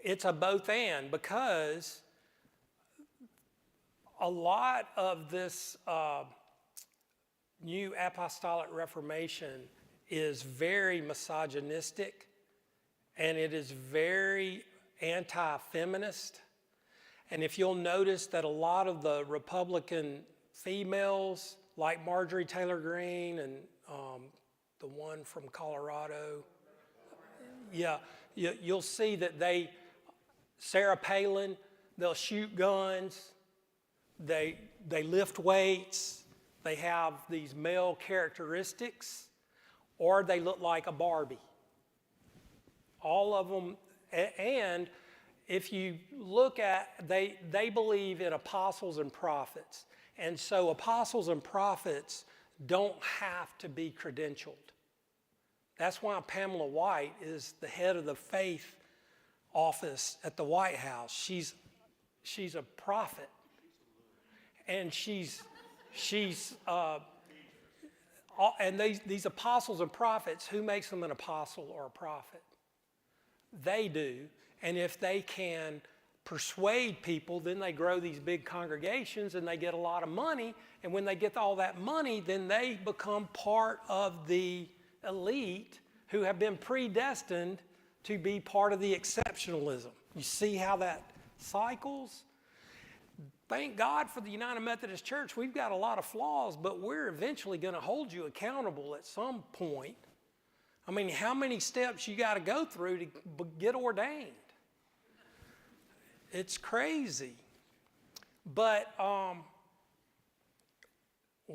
It's a both and, because a lot of this New Apostolic Reformation is very misogynistic, and it is very anti-feminist. And if you'll notice that a lot of the Republican females, like Marjorie Taylor Greene and the one from Colorado, you'll see that Sarah Palin, they'll shoot guns, they lift weights, they have these male characteristics, or they look like a Barbie. All of them, and if you look at, they believe in apostles and prophets. And so apostles and prophets don't have to be credentialed. That's why Pamela White is the head of the faith office at the White House. She's a prophet, and and these apostles and prophets, who makes them an apostle or a prophet? They do, and if they can persuade people, then they grow these big congregations and they get a lot of money. And when they get all that money, then they become part of the elite who have been predestined to be part of the exceptionalism. You see how that cycles? Thank God for the United Methodist Church. We've got a lot of flaws, but we're eventually going to hold you accountable at some point. I mean, how many steps you got to go through to get ordained? It's crazy. But, well,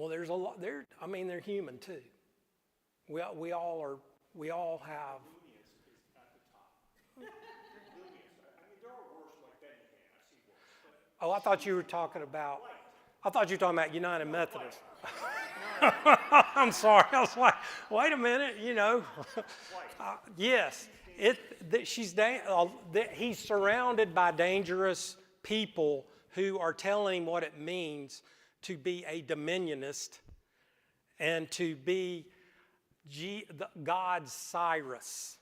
there's a lot, they're human too. We all have. Oh, I thought you were talking about United Methodist. I'm sorry. I was like, wait a minute, yes. He's surrounded by dangerous people who are telling him what it means to be a dominionist and to be God's Cyrus.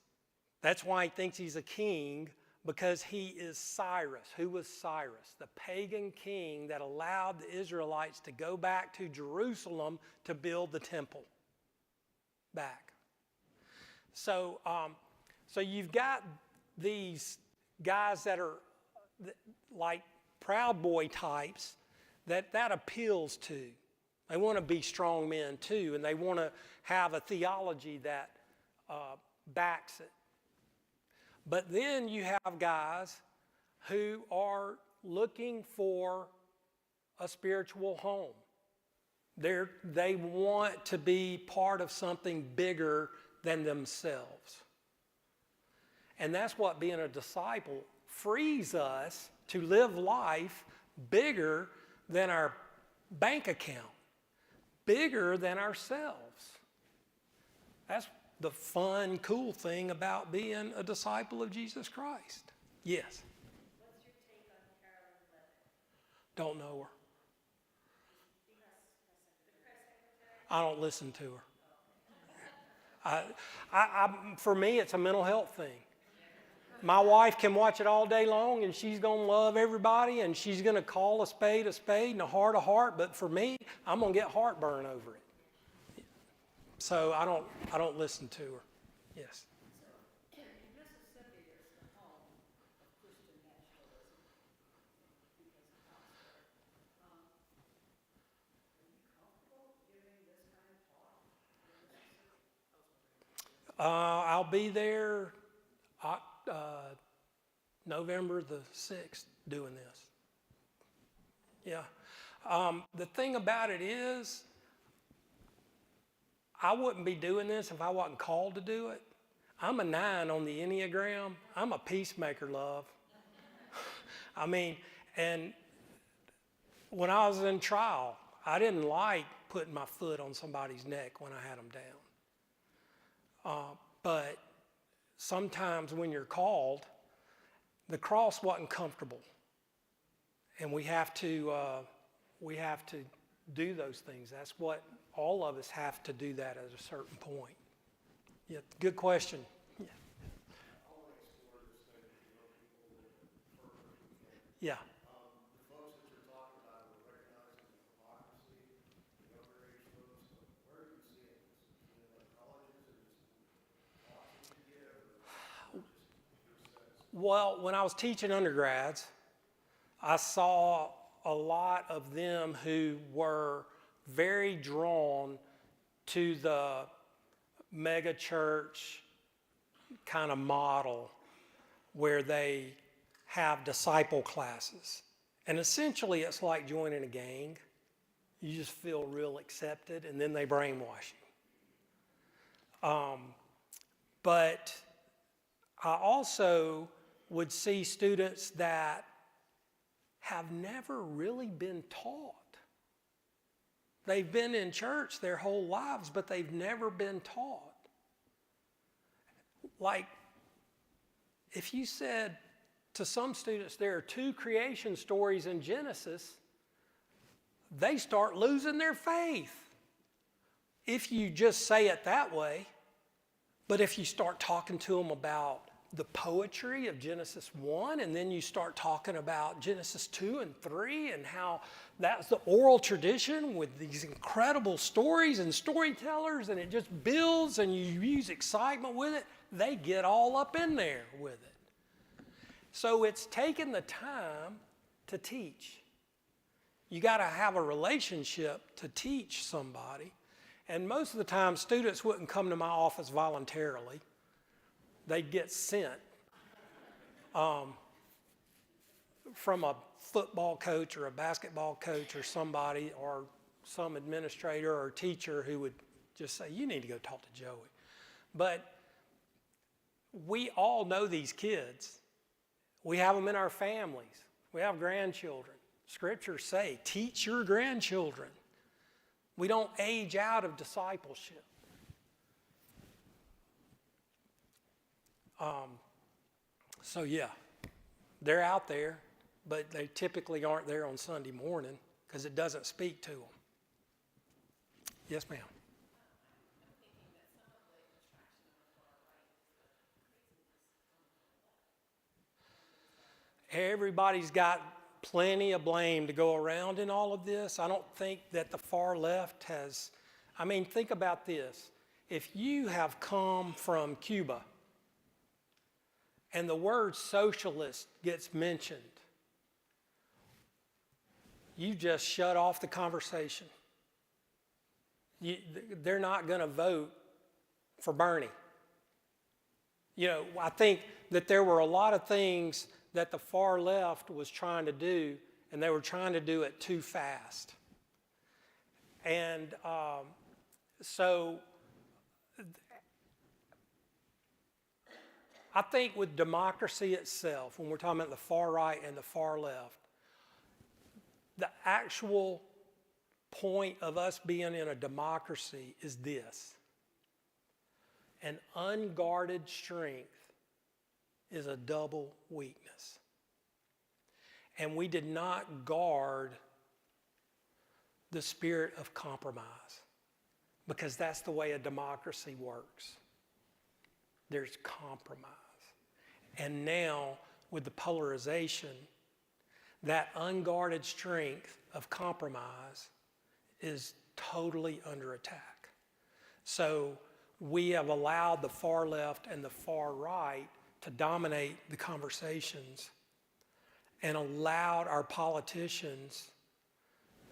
That's why he thinks he's a king, because he is Cyrus. Who was Cyrus? The pagan king that allowed the Israelites to go back to Jerusalem to build the temple back. So you've got these guys that are like Proud Boy types that appeals to. They want to be strong men too, and they want to have a theology that backs it. But then you have guys who are looking for a spiritual home. They want to be part of something bigger than themselves. And that's what being a disciple frees us to live life bigger than our bank account, bigger than ourselves. That's the fun, cool thing about being a disciple of Jesus Christ. Yes? What's your take on Carolyn Levitt? Don't know her. The press secretary? I don't listen to her. For me, it's a mental health thing. My wife can watch it all day long, and she's going to love everybody, and she's going to call a spade and a heart a heart. But for me, I'm going to get heartburn over it. So I don't listen to her. Yes. So, Mississippi is the home of Christian nationalism because of Oxford. Are you comfortable giving this kind of talk in Mississippi? I'll be there November the 6th doing this. Yeah. The thing about it is, I wouldn't be doing this if I wasn't called to do it. I'm a 9 on the Enneagram. I'm a peacemaker, love. And when I was in trial, I didn't like putting my foot on somebody's neck when I had them down. But sometimes when you're called, the cross wasn't comfortable. And we have to do those things. That's what all of us have to do that at a certain point. Yeah, good question. Yeah. Yeah. The folks that you're talking about who are recognizing the democracy, the younger age folks, where are you seeing this? Is it like colleges or just talks that you give or just your sense? Well, when I was teaching undergrads, I saw a lot of them who were very drawn to the mega church kind of model where they have disciple classes. And essentially it's like joining a gang. You just feel real accepted, and then they brainwash you. But I also would see students that have never really been taught. They've been in church their whole lives, but they've never been taught. Like, if you said to some students there are 2 creation stories in Genesis, they start losing their faith. If you just say it that way, but if you start talking to them about the poetry of Genesis 1, and then you start talking about Genesis 2 and 3 and how that's the oral tradition with these incredible stories and storytellers, and it just builds and you use excitement with it. They get all up in there with it. So it's taking the time to teach. You got to have a relationship to teach somebody. And most of the time, students wouldn't come to my office voluntarily. They'd get sent from a football coach or a basketball coach or somebody or some administrator or teacher who would just say, you need to go talk to Joey. But we all know these kids. We have them in our families. We have grandchildren. Scriptures say, teach your grandchildren. We don't age out of discipleship. So yeah, they're out there, but they typically aren't there on Sunday morning because it doesn't speak to them. Yes, ma'am. Everybody's got plenty of blame to go around in all of this. I don't think that the far left has, I mean, think about this. If you have come from Cuba and the word socialist gets mentioned, you just shut off the conversation. They're not going to vote for Bernie. You know, I think that there were a lot of things that the far left was trying to do, and they were trying to do it too fast. And so I think with democracy itself, when we're talking about the far right and the far left, the actual point of us being in a democracy is this: an unguarded strength is a double weakness. And we did not guard the spirit of compromise, because that's the way a democracy works. There's compromise. And now, with the polarization, that unguarded strength of compromise is totally under attack. So we have allowed the far left and the far right to dominate the conversations and allowed our politicians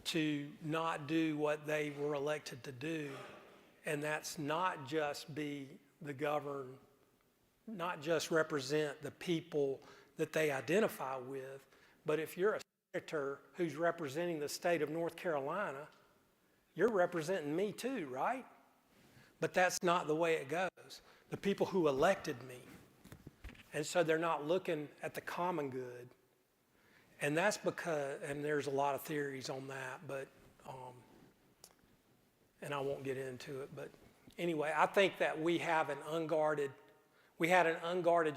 to not do what they were elected to do. And that's not just be the governed, not just represent the people that they identify with, but if you're a senator who's representing the state of North Carolina, you're representing me too, right? But that's not the way it goes. The people who elected me. And so they're not looking at the common good. And that's because, and there's a lot of theories on that, but, and I won't get into it, but anyway, I think that we had an unguarded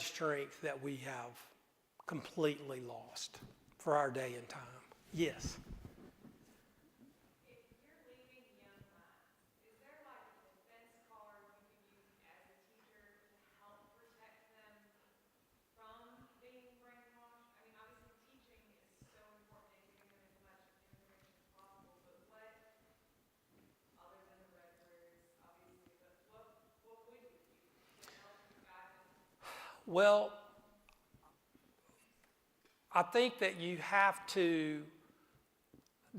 strength that we have completely lost for our day and time. Yes? If you're leaving young minds, is there like a defense card you can use as a teacher to help protect them from being brainwashed? I mean, obviously teaching is so important and giving them as much information as possible, but what, other than the red words, obviously, but what would you use to help guide them? Well, I think that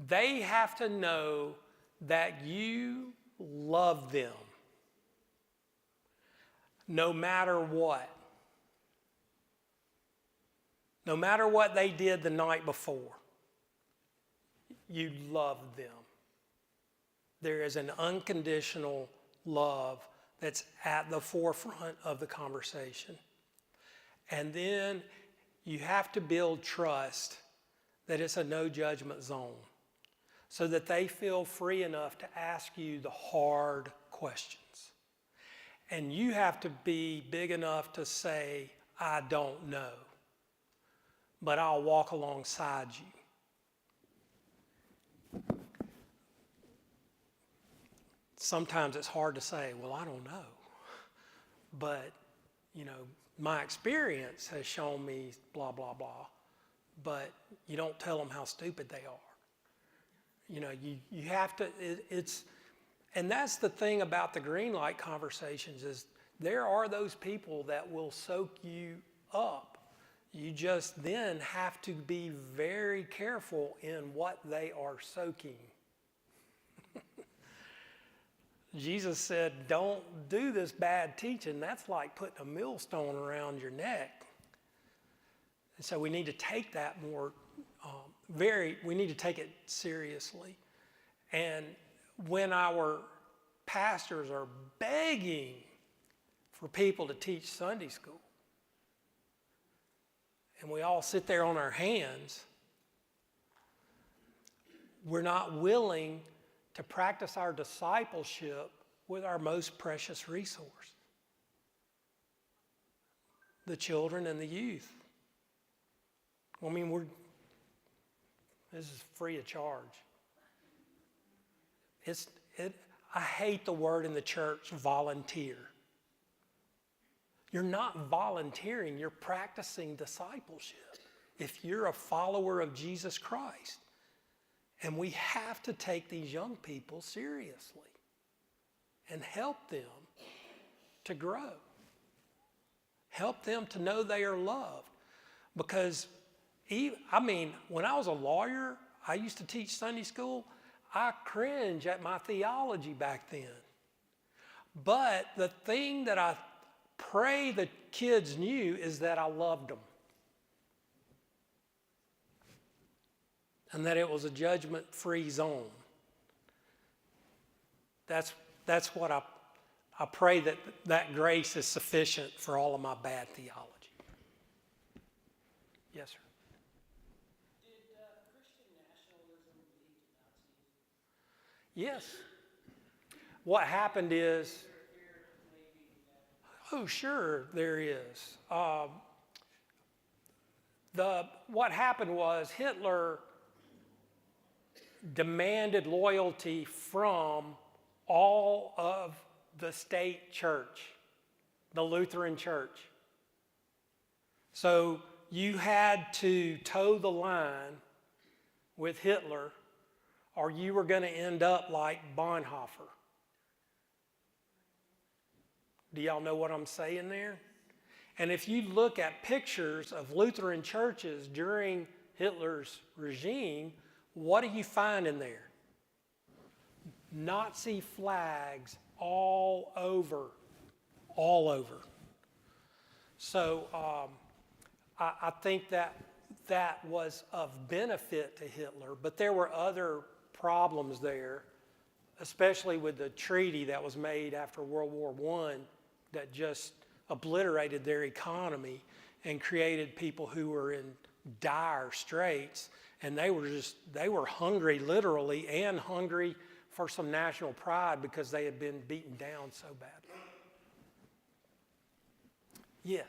they have to know that you love them no matter what. No matter what they did the night before, you love them. There is an unconditional love that's at the forefront of the conversation. And then you have to build trust that it's a no judgment zone so that they feel free enough to ask you the hard questions. And you have to be big enough to say, I don't know, but I'll walk alongside you. Sometimes it's hard to say, well, I don't know. But, you know, my experience has shown me blah, blah, blah. But you don't tell them how stupid they are. You know, you have to, and that's the thing about the green light conversations is there are those people that will soak you up. You just then have to be very careful in what they are soaking. Jesus said, don't do this bad teaching. That's like putting a millstone around your neck. And so we need to take that more, we need to take it seriously. And when our pastors are begging for people to teach Sunday school, and we all sit there on our hands, we're not willing to practice our discipleship with our most precious resource, the children and the youth. I mean, this is free of charge. I hate the word in the church, volunteer. You're not volunteering, you're practicing discipleship if you're a follower of Jesus Christ. And we have to take these young people seriously and help them to grow. Help them to know they are loved. Because, when I was a lawyer, I used to teach Sunday school. I cringe at my theology back then. But the thing that I pray the kids knew is that I loved them. And that it was a judgment-free zone. That's what I pray that grace is sufficient for all of my bad theology. Yes, sir. Did Christian nationalism lead to Nazism? Yes. What happened is, oh, sure, there is. What happened was Hitler demanded loyalty from all of the state church, the Lutheran church. So you had to toe the line with Hitler, or you were going to end up like Bonhoeffer. Do y'all know what I'm saying there? And if you look at pictures of Lutheran churches during Hitler's regime, what do you find in there? Nazi flags all over. So I think that was of benefit to Hitler, but there were other problems there, especially with the treaty that was made after World War I that just obliterated their economy and created people who were in dire straits. And they were hungry literally and hungry for some national pride because they had been beaten down so badly. Yes.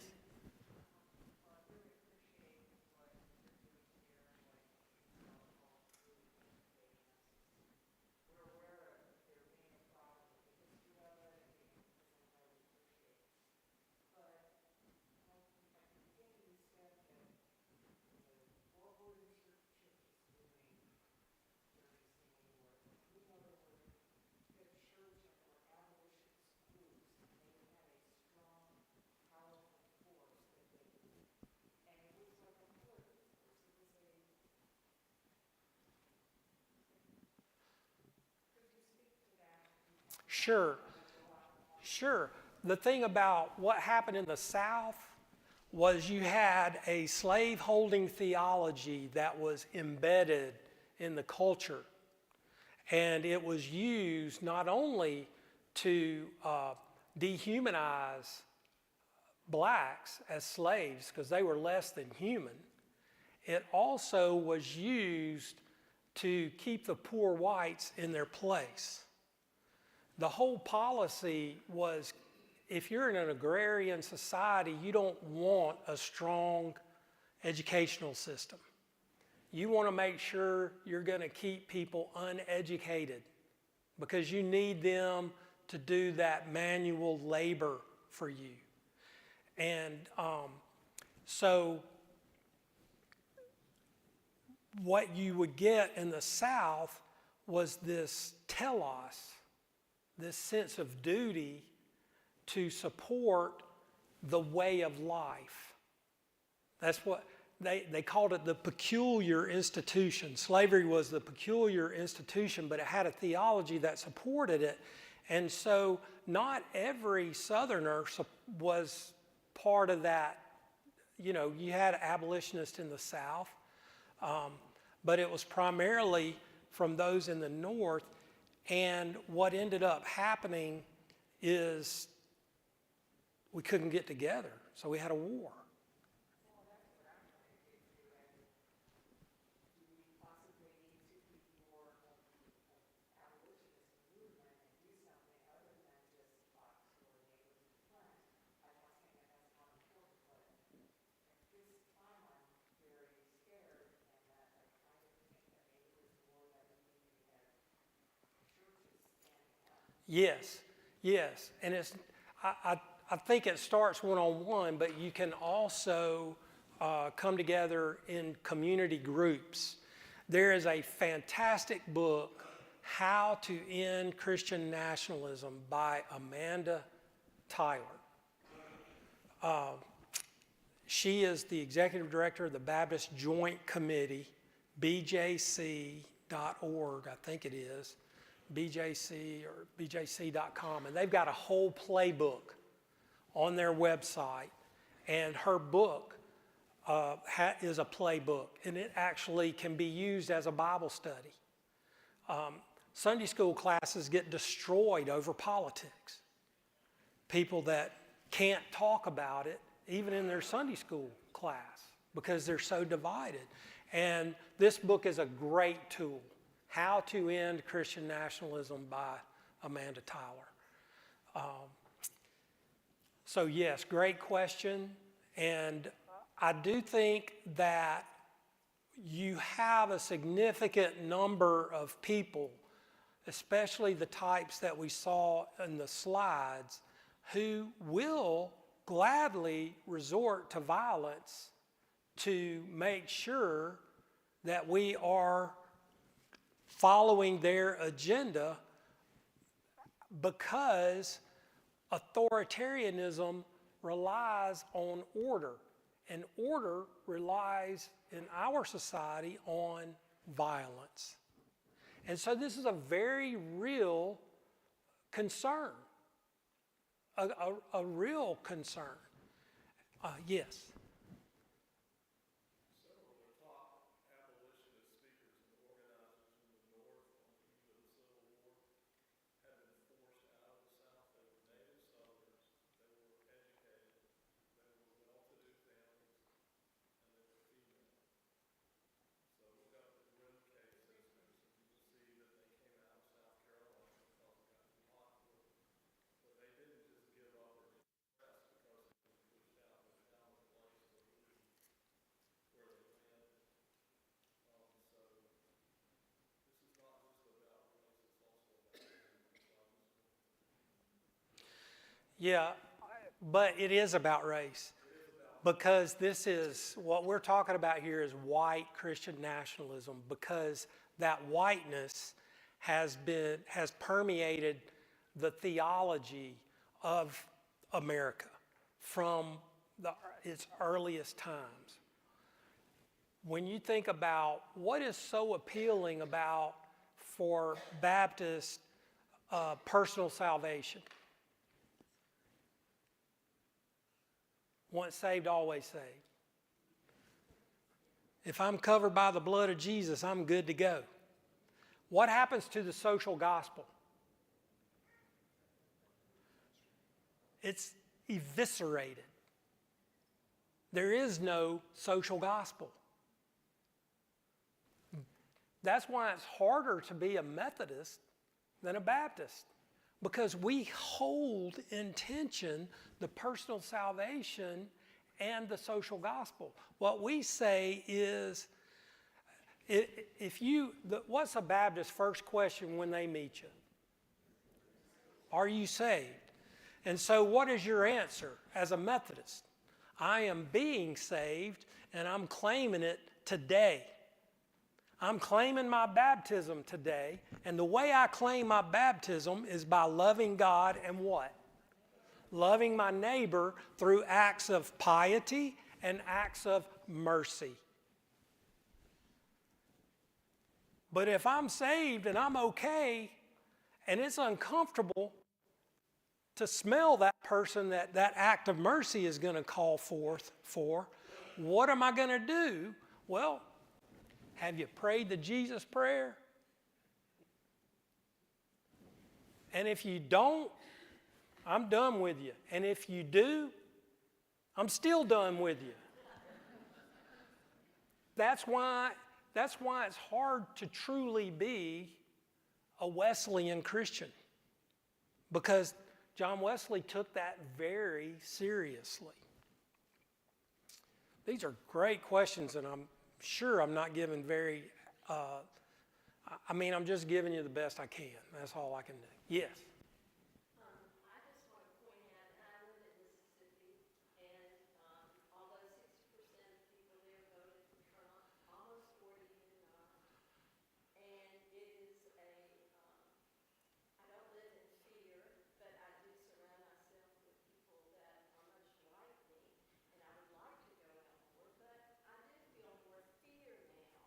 Sure. The thing about what happened in the South was you had a slave-holding theology that was embedded in the culture. And it was used not only to dehumanize blacks as slaves, because they were less than human, it also was used to keep the poor whites in their place. The whole policy was, if you're in an agrarian society, you don't want a strong educational system. You want to make sure you're going to keep people uneducated because you need them to do that manual labor for you. And so what you would get in the South was this telos, this sense of duty to support the way of life. That's what they called it, the peculiar institution. Slavery was the peculiar institution, but it had a theology that supported it. And so not every Southerner was part of that. You know, you had abolitionists in the South, but it was primarily from those in the North. And what ended up happening is we couldn't get together, so we had a war. Yes, yes, and I think it starts one-on-one, but you can also come together in community groups. There is a fantastic book, How to End Christian Nationalism, by Amanda Tyler. She is the executive director of the Baptist Joint Committee, bjc.org, I think it is. BJC or bjc.com, and they've got a whole playbook on their website, and her book is a playbook, and it actually can be used as a Bible study. Sunday school classes get destroyed over politics. People that can't talk about it, even in their Sunday school class, because they're so divided. And this book is a great tool. How to End Christian Nationalism by Amanda Tyler. So yes, great question. And I do think that you have a significant number of people, especially the types that we saw in the slides, who will gladly resort to violence to make sure that we are following their agenda, because authoritarianism relies on order, and order relies in our society on violence. And so this is a very real concern, a real concern. Yes? Yeah, but it is about race, because this is what we're talking about here is white Christian nationalism, because that whiteness has permeated the theology of America from its earliest times. When you think about what is so appealing about for Baptists personal salvation, once saved, always saved. If I'm covered by the blood of Jesus, I'm good to go. What happens to the social gospel? It's eviscerated. There is no social gospel. That's why it's harder to be a Methodist than a Baptist, because we hold in tension the personal salvation and the social gospel. What we say is, what's a Baptist's first question when they meet you? Are you saved? And so what is your answer as a Methodist? I am being saved and I'm claiming it today. I'm claiming my baptism today, and the way I claim my baptism is by loving God and what? Loving my neighbor through acts of piety and acts of mercy. But if I'm saved and I'm okay, and it's uncomfortable to smell that person that act of mercy is going to call forth for, what am I going to do? Well, have you prayed the Jesus prayer? And if you don't, I'm done with you. And if you do, I'm still done with you. That's why it's hard to truly be a Wesleyan Christian, because John Wesley took that very seriously. These are great questions, and I'm sure I'm not giving I'm just giving you the best I can. That's all I can do. Yes? I just want to point out, I live in Mississippi, and although 60% of people there voted for Trump, almost 40 did not. And it is I don't live in fear, but I do surround myself with people that are much like me, and I would like to go out more, but I do feel more fear now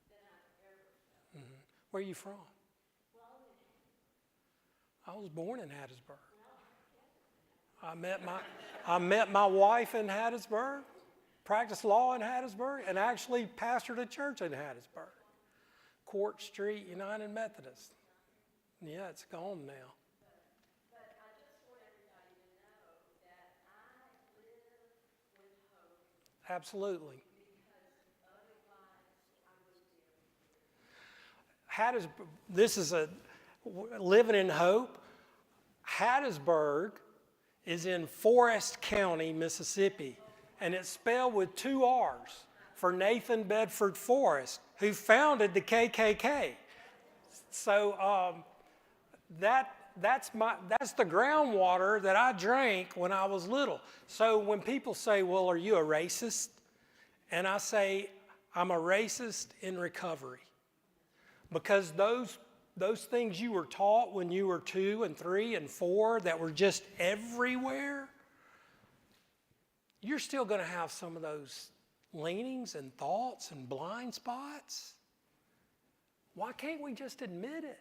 than I've ever felt. Where are you from? Well, I was born in Hattiesburg. I met my wife in Hattiesburg, practiced law in Hattiesburg, and actually pastored a church in Hattiesburg. Court Street United Methodist. Yeah, it's gone now. But I just want everybody to know that I live with hope, Absolutely. because otherwise I would be. This is living in hope. Hattiesburg is in Forest County, Mississippi, and it's spelled with 2 R's for Nathan Bedford Forrest, who founded the KKK. So that's the groundwater that I drank when I was little. So when people say, "Well, are you a racist?" and I say, "I'm a racist in recovery," because those things you were taught when you were 2 and 3 and 4 that were just everywhere, you're still going to have some of those leanings and thoughts and blind spots. Why can't we just admit it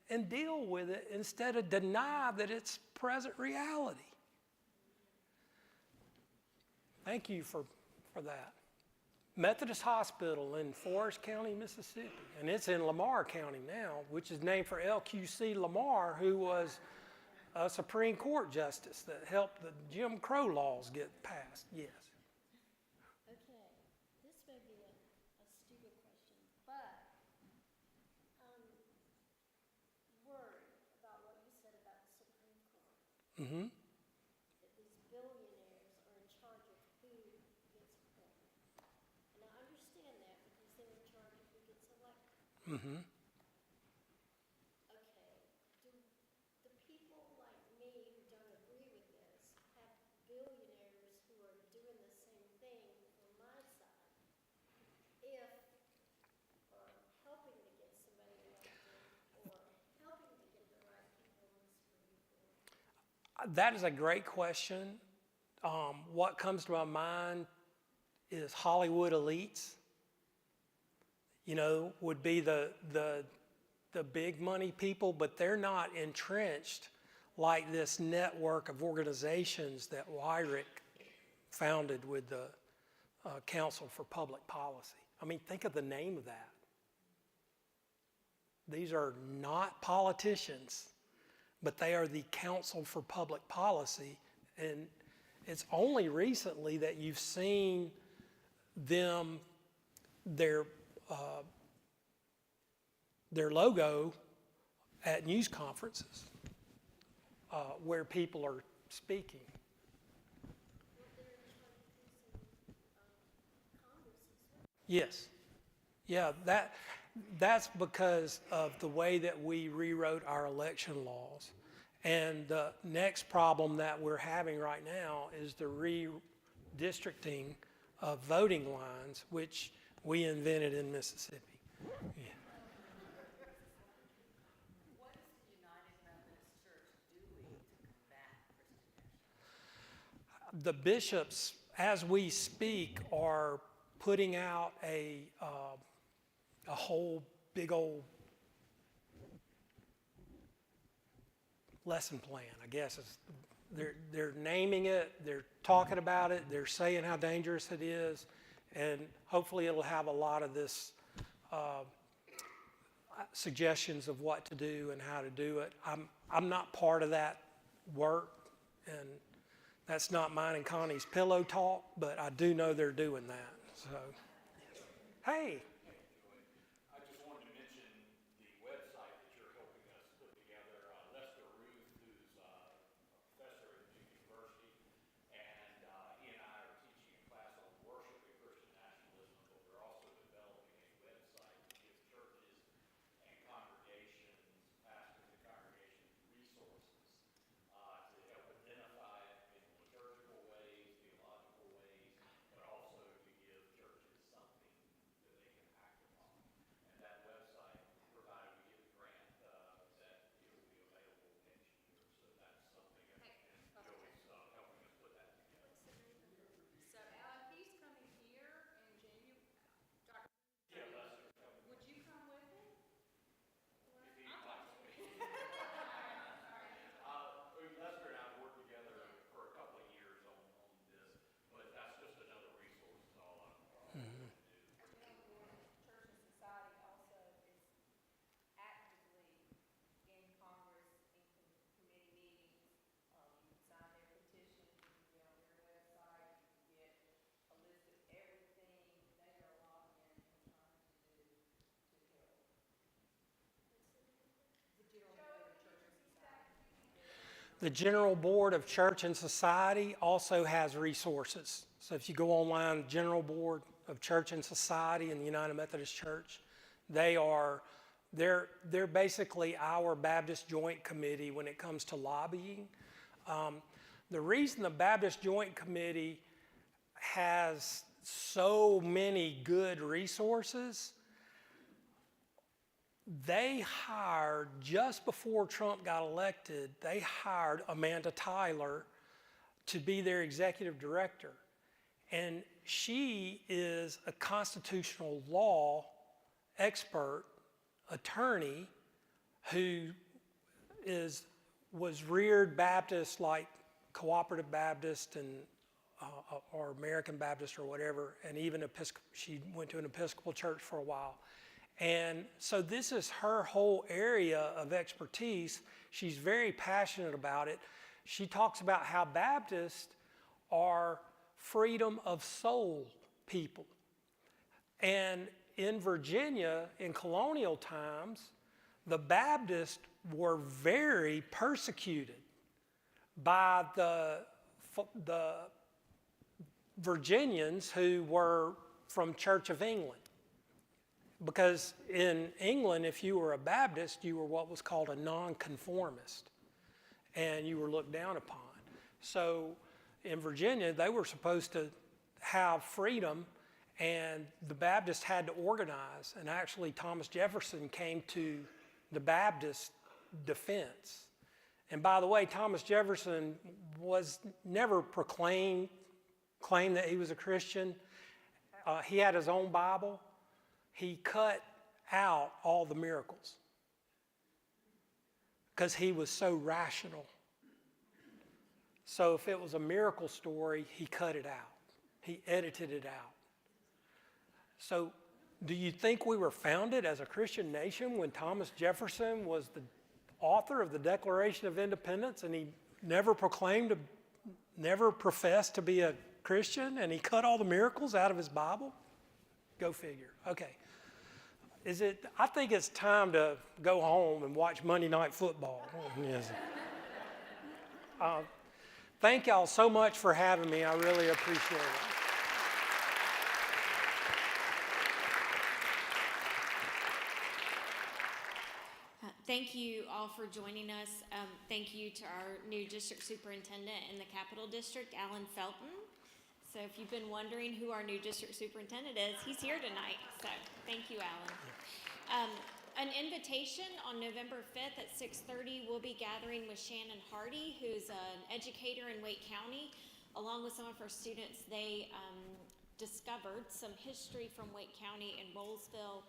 and deal with it instead of deny that it's present reality? Thank you for that. Methodist Hospital in Forest County, Mississippi, and it's in Lamar County now, which is named for LQC Lamar, who was a Supreme Court justice that helped the Jim Crow laws get passed. Yes. Okay, this may be a stupid question, but I'm worried about what you said about the Supreme Court. Mm-hmm. That these billionaires are in charge of who gets appointed. And I understand that because they're in charge of who gets elected. Mm-hmm. Okay, do the people like me who don't agree with this have billionaires who are doing the same thing from my side? Or helping to get somebody elected, or helping to get the right people in the Supreme Court? That is a great question. What comes to my mind is Hollywood elites. Would be the big money people, but they're not entrenched like this network of organizations that Wyrick founded with the Council for Public Policy. I mean, think of the name of that. These are not politicians, but they are the Council for Public Policy, and it's only recently that you've seen them, their logo at news conferences where people are speaking. Well, they're in charge of some Congress as well. Yes. Yeah, that's because of the way that we rewrote our election laws. And the next problem that we're having right now is the redistricting of voting lines, which we invented in Mississippi. Yeah. What is the United Methodist Church doing to combat Christian nationalism? The bishops, as we speak, are putting out a whole big old lesson plan, I guess. They're naming it, they're talking about it, they're saying how dangerous it is, and hopefully it'll have a lot of this suggestions of what to do and how to do it. I'm not part of that work, and that's not mine and Connie's pillow talk, but I do know they're doing that. So, hey. I just wanted to mention the website that you're helping us put together. Lester Ruth, who's a professor at Duke University, and he and I are teaching a class on worship and Christian nationalism, but we're also developing a website to give churches and congregations, pastors and congregations, resources to help identify it in liturgical ways, theological ways, but also to give churches something that they can act upon. And that website, provided we get the grant, that it will be available next year. So that's something, and Joey's helping us put that together. So Alan, he's coming here in January. Yeah, Lester's coming. Would you come with him? If he invites me. Lester and I have worked together for a couple of years on this, but that's just another resource is all I'm going to do. Church and Society also is actively in Congress, in committee meetings. You can sign their petition, you can get on their website, you can get a list of everything they are lobbying and trying to do to help. The General Board of Church and Society. The General Board of Church and Society also has resources. So if you go online, General Board of Church and Society in the United Methodist Church, they're basically our Baptist Joint Committee when it comes to lobbying. The reason the Baptist Joint Committee has so many good resources, they hired, just before Trump got elected, they hired Amanda Tyler to be their executive director. And she is a constitutional law expert, attorney, who was reared Baptist, like Cooperative Baptist and or American Baptist or whatever, and even she went to an Episcopal church for a while. And so this is her whole area of expertise. She's very passionate about it. She talks about how Baptists are freedom of soul people. And in Virginia, in colonial times, the Baptists were very persecuted by the Virginians who were from Church of England. Because in England, if you were a Baptist, you were what was called a nonconformist, and you were looked down upon. So in Virginia, they were supposed to have freedom, and the Baptists had to organize. And actually, Thomas Jefferson came to the Baptist defense. And by the way, Thomas Jefferson was never claimed that he was a Christian. He had his own Bible. He cut out all the miracles because he was so rational. So if it was a miracle story, he cut it out. He edited it out. So do you think we were founded as a Christian nation when Thomas Jefferson was the author of the Declaration of Independence and he never professed to be a Christian, and he cut all the miracles out of his Bible? Go figure. Okay. I think it's time to go home and watch Monday Night Football. Yes. Thank y'all so much for having me. I really appreciate it. Thank you all for joining us. Thank you to our new district superintendent in the Capital District, Alan Shelton. So if you've been wondering who our new district superintendent is, he's here tonight. So thank you, Alan. An invitation on November 5th at 6:30, we'll be gathering with Shannon Hardy, who's an educator in Wake County. Along with some of her students, they discovered some history from Wake County in Rolesville.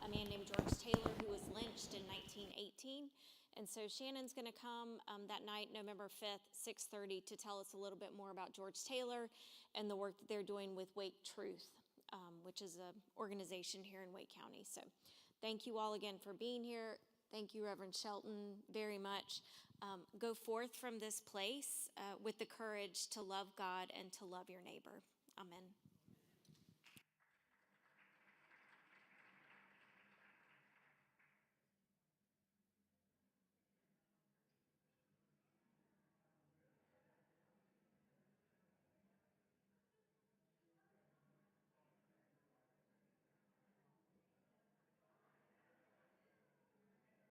A man named George Taylor who was lynched in 1918. And so Shannon's going to come that night, November 5th, 6:30, to tell us a little bit more about George Taylor and the work that they're doing with Wake Truth, which is an organization here in Wake County. So thank you all again for being here. Thank you, Reverend Shelton, very much. Go forth from this place with the courage to love God and to love your neighbor.